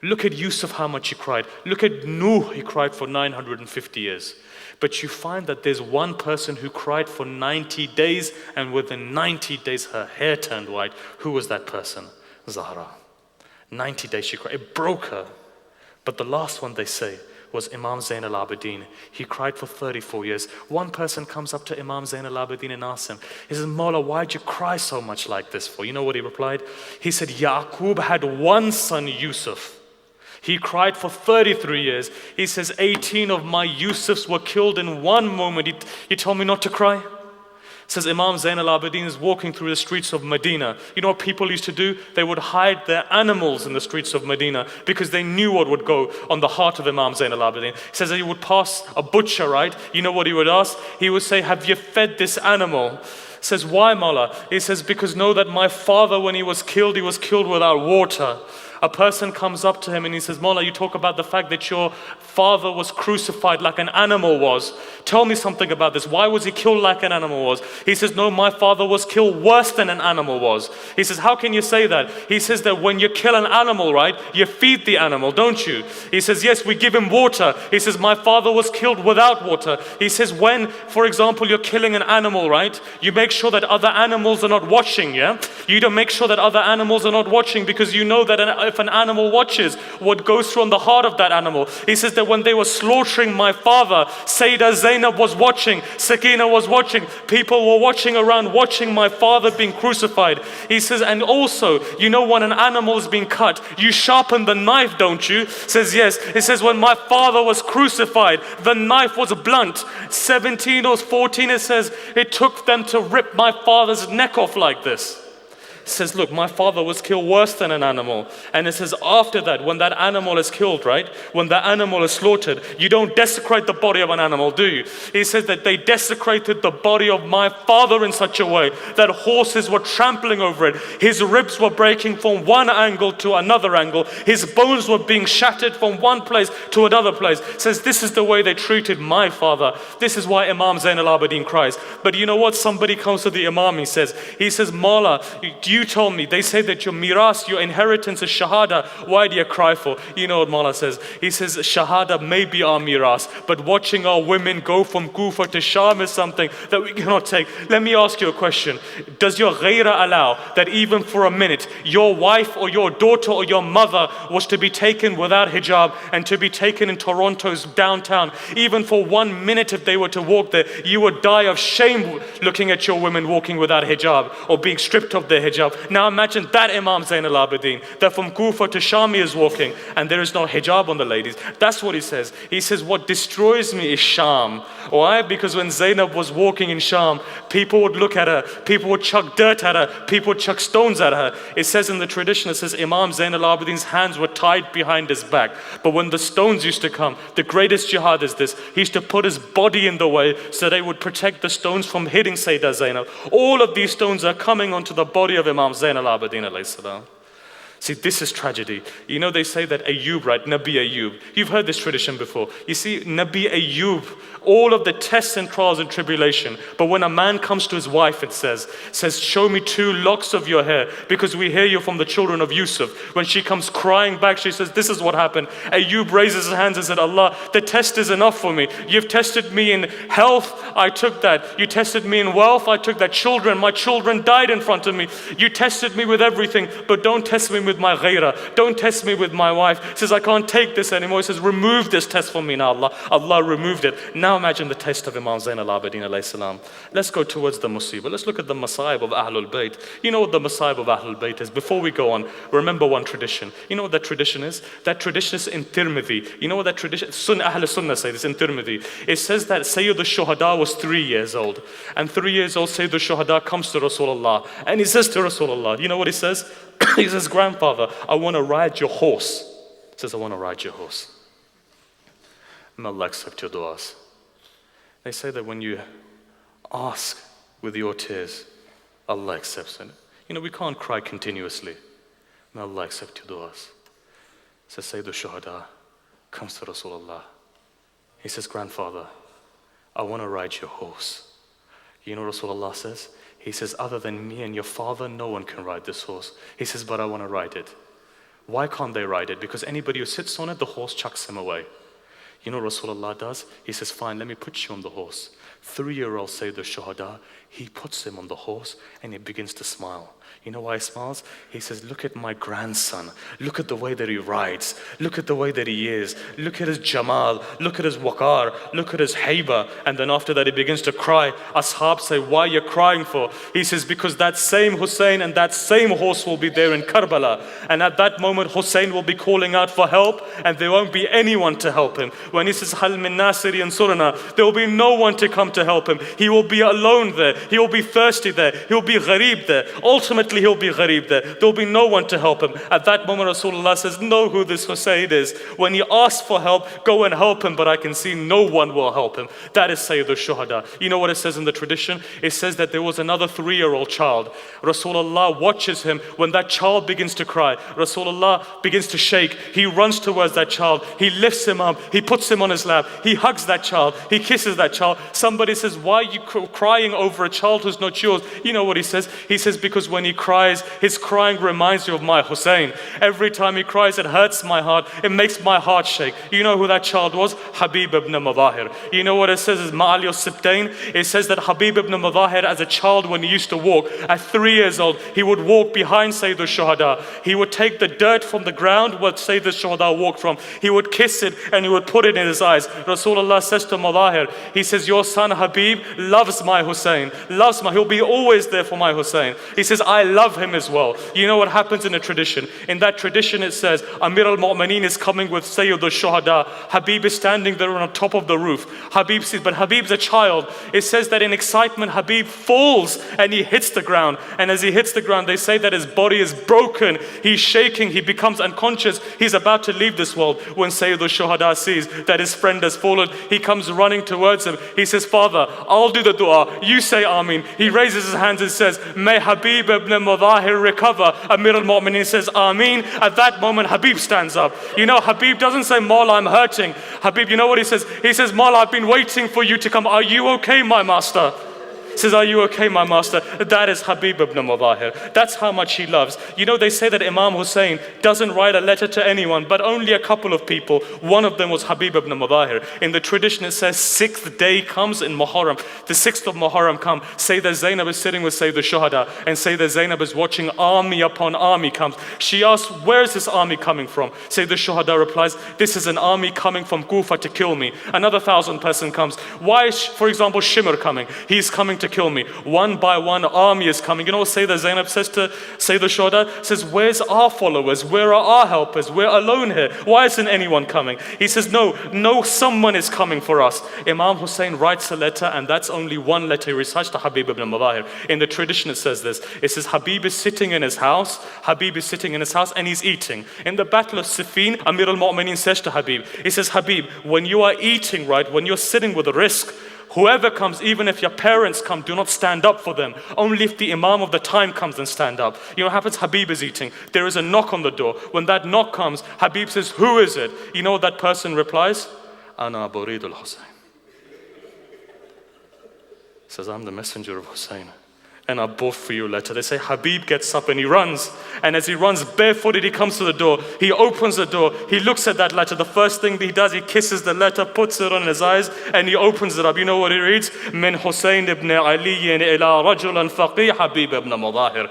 Look at Yusuf, how much he cried. Look at Nuh, he cried for 950 years. But you find that there's one person who cried for 90 days, and within 90 days her hair turned white. Who was that person? Zahra. 90 days she cried. It broke her. But the last one, they say, was Imam Zain al-Abidin. He cried for 34 years. One person comes up to Imam Zain al-Abidin and asks him, he says, Mawla, why'd you cry so much like this for? You know what he replied? He said, Yaqub had one son, Yusuf. He cried for 33 years. He says, 18 of my Yusufs were killed in one moment. He told me not to cry. Says Imam Zain al-Abidin is walking through the streets of Medina. You know what people used to do? They would hide their animals in the streets of Medina because they knew what would go on the heart of Imam Zain al-Abidin. He says that he would pass a butcher, right? You know what he would ask? He would say, have you fed this animal? Says, why, Mawla? He says, because know that my father, when he was killed without water. A person comes up to him and he says, Mawla, you talk about the fact that your father was crucified like an animal was. Tell me something about this. Why was he killed like an animal was? He says, no, my father was killed worse than an animal was. He says, how can you say that? He says that when you kill an animal, right, you feed the animal, don't you? He says, yes, we give him water. He says, my father was killed without water. He says, when, for example, you're killing an animal, right, you make sure that other animals are not watching, yeah? You don't make sure that other animals are not watching because you know that if an animal watches, what goes through on the heart of that animal. He says that when they were slaughtering my father, Sayyidah Zainab was watching, Sakina was watching, people were watching around, watching my father being crucified. He says, and also, you know when an animal is being cut, you sharpen the knife, don't you? Says, yes. He says, when my father was crucified, the knife was blunt. 17 or 14, it says, it took them to rip my father's neck off like this. Says, look, my father was killed worse than an animal. And it says, after that, when that animal is killed, right, when the animal is slaughtered, you don't desecrate the body of an animal, do you? He says that they desecrated the body of my father in such a way that horses were trampling over it. His ribs were breaking from one angle to another angle. His bones were being shattered from one place to another place. Says, this is the way they treated my father. This is why Imam Zain al-Abidin cries. But you know what? Somebody comes to the Imam, he says, Mawla, you told me, they say that your miras, your inheritance is shahada. Why do you cry for? You know what Mawla says? He says, shahada may be our miras, but watching our women go from Kufa to Sham is something that we cannot take. Let me ask you a question. Does your ghaira allow that even for a minute, your wife or your daughter or your mother was to be taken without hijab and to be taken in Toronto's downtown? Even for 1 minute, if they were to walk there, you would die of shame looking at your women walking without hijab or being stripped of their hijab. Now imagine that Imam Zain al-Abidin, that from Kufa to Sham he is walking and there is no hijab on the ladies. That's what he says. He says, what destroys me is Sham. Why? Because when Zainab was walking in Sham, people would look at her, people would chuck dirt at her, people would chuck stones at her. It says in the tradition, it says Imam Zain al-Abidin's hands were tied behind his back. But when the stones used to come, the greatest jihad is this, he used to put his body in the way so they would protect the stones from hitting Sayyidah Zainab. All of these stones are coming onto the body of Imam Zain al-Abidin alayhi salam. See, this is tragedy. You know, they say that Ayyub, right? Nabi Ayyub. You've heard this tradition before. You see, Nabi Ayyub, all of the tests and trials and tribulation. But when a man comes to his wife, it says, show me 2 locks of your hair, because we hear you from the children of Yusuf. When she comes crying back, she says, this is what happened. Ayyub raises his hands and said, Allah, the test is enough for me. You've tested me in health, I took that. You tested me in wealth, I took that. Children, my children died in front of me. You tested me with everything, but don't test me with my ghaira. Don't test me with my wife. He says, I can't take this anymore. He says, remove this test from me now, Allah. Allah removed it. Now imagine the test of Imam Zain al-Abidin alayhi salam. Let's go towards the musibah. Let's look at the masaib of Ahlul Bayt. You know what the masaib of Ahlul Bayt is? Before we go on, remember one tradition. You know what that tradition is? That tradition is in Tirmidhi. You know what that tradition, Ahl Sunnah say this in Tirmidhi. It says that Sayyid al-Shuhada was 3 years old. And 3 years old Sayyid al-Shuhada comes to Rasulullah. And he says to Rasulullah, you know what he says? He says, grandfather, I want to ride your horse. He says, I want to ride your horse. May Allah accept your du'as. They say that when you ask with your tears, Allah accepts it. You know, we can't cry continuously. May Allah accept your du'as. So Sayyid al-Shuhada comes to Rasulullah. He says, grandfather, I want to ride your horse. You know what Rasulullah says? He says, other than me and your father, no one can ride this horse. He says, but I want to ride it. Why can't they ride it? Because anybody who sits on it, the horse chucks him away. You know what Rasulullah does? He says, fine, let me put you on the horse. 3-year-old Sayyid al-Shuhada, he puts him on the horse and he begins to smile. You know why he smiles? He says, look at my grandson. Look at the way that he rides. Look at the way that he is. Look at his jamal. Look at his waqar. Look at his haiba. And then after that he begins to cry. Ashab say, why are you crying for? He says, because that same Hussein and that same horse will be there in Karbala. And at that moment Hussein will be calling out for help and there won't be anyone to help him. When he says, Hal min nasiri yansurna, there will be no one to come to help him. He will be alone there. He will be thirsty there. He will be gharib there. Ultimately he'll be gharib there. There will be no one to help him. At that moment Rasulullah says, know who this Hussein is. When he asks for help, go and help him, but I can see no one will help him. That is Sayyid al-Shuhada. You know what it says in the tradition? It says that there was another 3-year-old child. Rasulullah watches him. When that child begins to cry, Rasulullah begins to shake. He runs towards that child. He lifts him up. He puts him on his lap. He hugs that child. He kisses that child. Somebody says, why are you crying over a child who's not yours? You know what he says? He says, because when he cries, his crying reminds you of my Hussein. Every time he cries, it hurts my heart. It makes my heart shake. You know who that child was? Habib ibn Madahir. You know what it says is Ma'al Sibtain? It says that Habib ibn Madahir, as a child, when he used to walk, at 3 years old, he would walk behind Sayyid al-Shuhada. He would take the dirt from the ground where Sayyid al-Shuhada walked from. He would kiss it and he would put it in his eyes. Rasulullah says to Madahir, he says, your son Habib loves my Hussein. He'll be always there for my Hussein. He says, I love him as well. You know what happens in a tradition? In that tradition it says, Amir al-Mu'mineen is coming with Sayyid al-Shuhada. Habib is standing there on top of the roof. Habib sees, but Habib's a child. It says that in excitement, Habib falls and he hits the ground. And as he hits the ground, they say that his body is broken. He's shaking. He becomes unconscious. He's about to leave this world. When Sayyid al-Shuhada sees that his friend has fallen, he comes running towards him. He says, Father, I'll do the dua. You say Ameen. He raises his hands and says, may Habib ibn Madahir recover. Amir al-Mu'mineen says, Ameen. At that moment, Habib stands up. You know, Habib doesn't say, Mawla, I'm hurting. Habib, you know what he says? He says, Mawla, I've been waiting for you to come. Are you okay, my master? Says, are you okay, my master? That is Habib ibn Madahir. That's how much he loves. You know, they say that Imam Hussein doesn't write a letter to anyone, but only a couple of people. One of them was Habib ibn Madahir. In the tradition it says 6th day comes in Muharram. The 6th of Muharram come. Sayyidah Zainab is sitting with Sayyid al-Shuhada, and Sayyidah Zainab is watching army upon army comes. She asks, where is this army coming from? Sayyid al-Shuhada replies, this is an army coming from Kufa to kill me. Another 1,000 person comes. Why is, for example, Shimr coming? He's coming to kill me. One by one army is coming. You know what Sayyidah Zainab says to Sayyid al-Shuhada? Says, where's our followers? Where are our helpers? We're alone here. Why isn't anyone coming? He says, no, someone is coming for us. Imam Hussein writes a letter, and that's only one letter he recites to Habib ibn Madahir. In the tradition it says this. It says, Habib is sitting in his house. Habib is sitting in his house and he's eating. In the battle of Siffin, Amir al-Mu'mineen says to Habib, he says, Habib, when you are eating, right, when you're sitting with a risk, Whoever comes, even if your parents come, do not stand up for them. Only if the Imam of the time comes, then stand up. You know what happens? Habib is eating. There is a knock on the door. When that knock comes, Habib says, who is it? You know what that person replies? Ana Buridul Hussein. Says, I'm the messenger of Hussein, and I brought for you a letter. They say Habib gets up and he runs. And as he runs barefooted, he comes to the door. He opens the door. He looks at that letter. The first thing he does, he kisses the letter, puts it on his eyes, and he opens it up. You know what he reads? Min Hussein ibn Ali ila rajulan faqih Habib ibn Mudahir.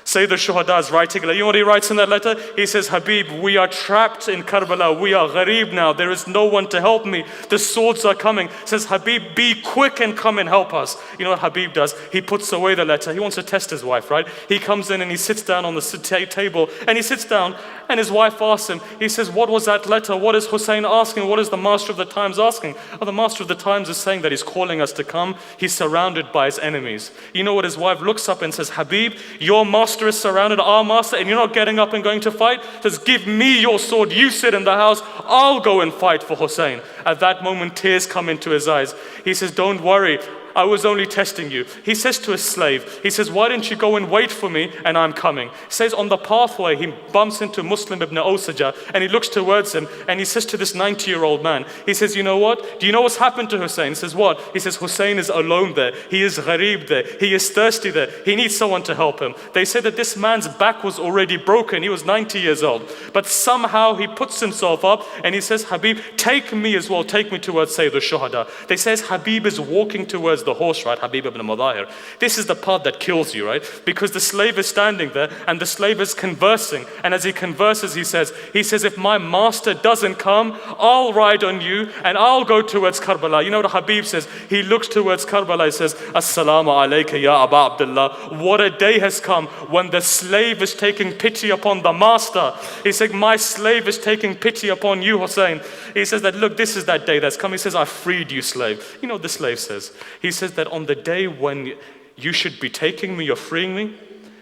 Sayyid al-Shuhada is writing, you know what he writes in that letter? He says, Habib, we are trapped in Karbala. We are gharib now. There is no one to help me. The swords are coming. He says, Habib, be quick and come and help us. You know what Habib does? He puts away the letter. He wants to test his wife, right? He comes in and he sits down on the table, and he sits down, and his wife asks him, he says, what was that letter? What is Hussein asking? What is the Master of the Times asking? Oh, the Master of the Times is saying that he's calling us to come. He's surrounded by his enemies. You know what his wife looks up and says, Habib, your master is surrounded, our master, and you're not getting up and going to fight? Says, give me your sword, you sit in the house, I'll go and fight for Hussein. At that moment, tears come into his eyes. He says, don't worry, I was only testing you. He says to his slave, he says, why don't you go and wait for me, and I'm coming. He says on the pathway, he bumps into Muslim ibn Osaja, and he looks towards him, and he says to this 90-year-old man, he says, you know what? Do you know what's happened to Hussein? He says, what? He says, Hussein is alone there. He is gharib there. He is thirsty there. He needs someone to help him. They say that this man's back was already broken. He was 90 years old. But somehow he puts himself up, and he says, Habib, take me as well. Take me towards Sayyid al-Shuhada. They says Habib is walking towards the horse, right? Habib ibn Mudahir. This is the part that kills you, right? Because the slave is standing there and the slave is conversing. And as he converses, he says, if my master doesn't come, I'll ride on you and I'll go towards Karbala. You know what Habib says? He looks towards Karbala. He says, Assalamu alayka ya Aba Abdullah. What a day has come when the slave is taking pity upon the master. He said, my slave is taking pity upon you, Hussein. He says that, look, this is that day that's come. He says, I freed you, slave. You know what the slave says? He says that on the day when you should be taking me, you're freeing me.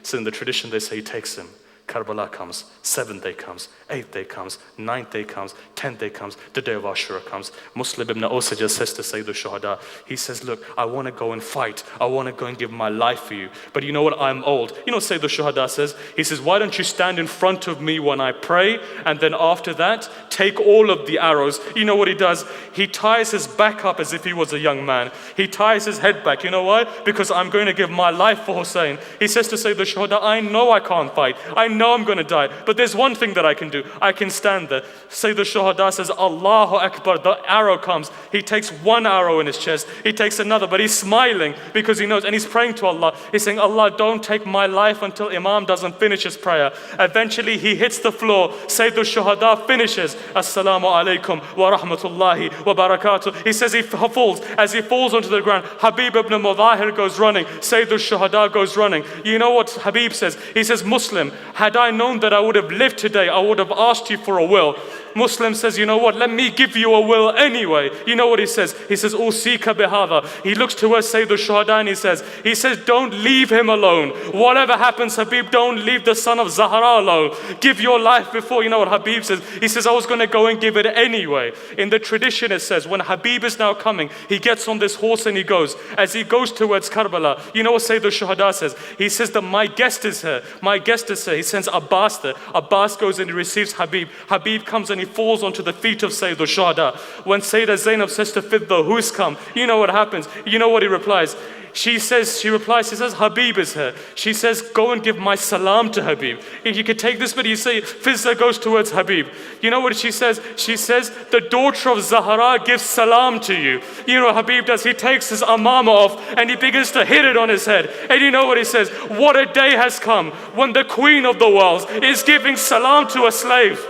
So in the tradition they say he takes him. Karbala comes, 7th day comes, 8th day comes, 9th day comes, 10th day comes, the day of Ashura comes. Muslim ibn Osaja says to Sayyid al-Shuhada, he says, look, I want to go and fight. I want to go and give my life for you. But you know what? I'm old. You know what Sayyid al-Shuhada says? He says, why don't you stand in front of me when I pray, and then after that, take all of the arrows. You know what he does? He ties his back up as if he was a young man. He ties his head back. You know why? Because I'm going to give my life for Hussein. He says to Sayyid al-Shuhada, I know I can't fight. I know I'm going to die. But there's one thing that I can do. I can stand there. Sayyid al-Shuhada says, Allahu Akbar. The arrow comes. He takes one arrow in his chest. He takes another. But he's smiling because he knows. And he's praying to Allah. He's saying, Allah, don't take my life until Imam doesn't finish his prayer. Eventually he hits the floor. Sayyid al-Shuhada finishes. Assalamu alaikum wa rahmatullahi wa barakatuh. He says he falls. As he falls onto the ground, Habib ibn Mudahir goes running. Sayyid al-Shuhada goes running. You know what Habib says? He says, Muslim, had I known that I would have lived today, I would have asked you for a will. Muslim says, you know what? Let me give you a will anyway. You know what he says? He says, Usika bihada. He looks towards Sayyid al-Shuhada and he says, don't leave him alone. Whatever happens, Habib, don't leave the son of Zahra alone. Give your life before. You know what Habib says? He says, I was going to go and give it anyway. In the tradition it says, when Habib is now coming, he gets on this horse and he goes. As he goes towards Karbala, you know what Sayyid al-Shuhada says? He says that my guest is here. My guest is here. He sends Abbas there. Abbas goes and he receives Habib. Habib comes and he falls onto the feet of Sayyid al-Shuhada. When Sayyidah Zainab says to Fidda, who's come? You know what happens? You know what he replies? She says, Habib is here. She says, go and give my salam to Habib. If you could take this bit, you say, Fizza goes towards Habib. You know what she says? She says, the daughter of Zahra gives salam to you. You know what Habib does? He takes his amama off and he begins to hit it on his head. And you know what he says? What a day has come when the queen of the world is giving salam to a slave.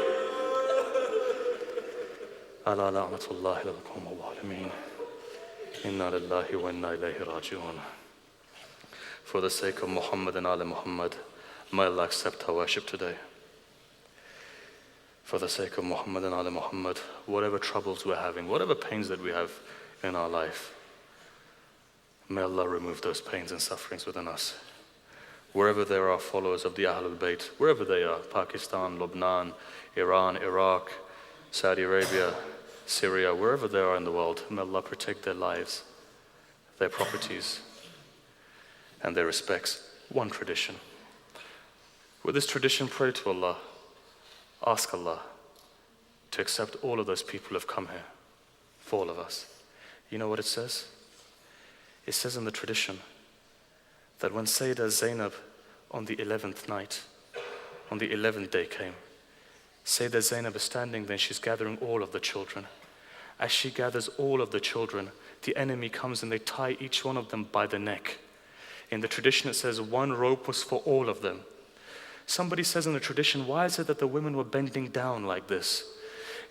Ala la'natullahi lakum wa alameen. Inna lillahi wa inna ilayhi raji'un. For the sake of Muhammad and Ali Muhammad, may Allah accept our worship today. For the sake of Muhammad and Ali Muhammad, whatever troubles we're having, whatever pains that we have in our life, may Allah remove those pains and sufferings within us. Wherever there are followers of the Ahlul Bayt, wherever they are, Pakistan, Lebanon, Iran, Iraq, Saudi Arabia, Syria, wherever they are in the world, may Allah protect their lives. their properties, and their respects. One tradition. With this tradition, pray to Allah. Ask Allah to accept all of those people who have come here, for all of us. You know what it says? It says in the tradition that when Sayyidah Zainab on the 11th night, on the 11th day came, Sayyidah Zainab is standing there, she's gathering all of the children. As she gathers all of the children, the enemy comes and they tie each one of them by the neck. In the tradition it says one rope was for all of them. Somebody says in the tradition, why is it that the women were bending down like this?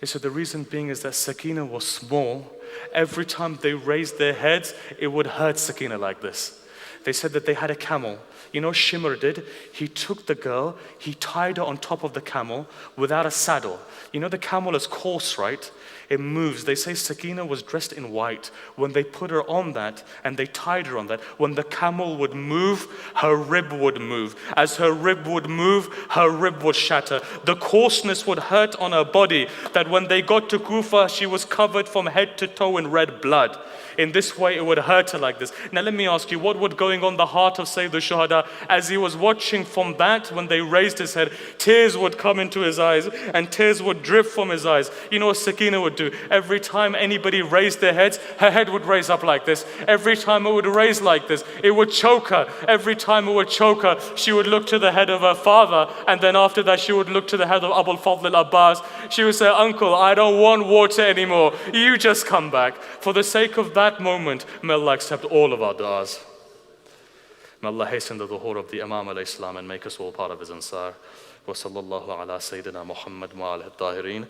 They said the reason being is that Sakina was small. Every time they raised their heads, it would hurt Sakina like this. They said that they had a camel. You know what Shimr did? He took the girl, he tied her on top of the camel without a saddle. You know the camel is coarse, right? It moves. They say Sakina was dressed in white. When they put her on that and they tied her on that, when the camel would move, her rib would move. As her rib would move, her rib would shatter. The coarseness would hurt on her body that when they got to Kufa, she was covered from head to toe in red blood. In this way, it would hurt her like this. Now let me ask you, what was going on the heart of Sayyid al-Shuhada? As he was watching from that, when they raised his head, tears would come into his eyes and tears would drip from his eyes. You know what Sakina would do? Every time anybody raised their heads, her head would raise up like this. Every time it would raise like this, it would choke her. Every time it would choke her, she would look to the head of her father, and then after that she would look to the head of Abul Fadl al-Abbas. She would say, uncle, I don't want water anymore. You just come back. For the sake of that moment, may Allah accept all of our du'as. May Allah hasten the dhuhur of the Imam al-Islam and make us all part of his ansar. Wa sallallahu ala Sayyidina Muhammad wa alihi at-tahirin.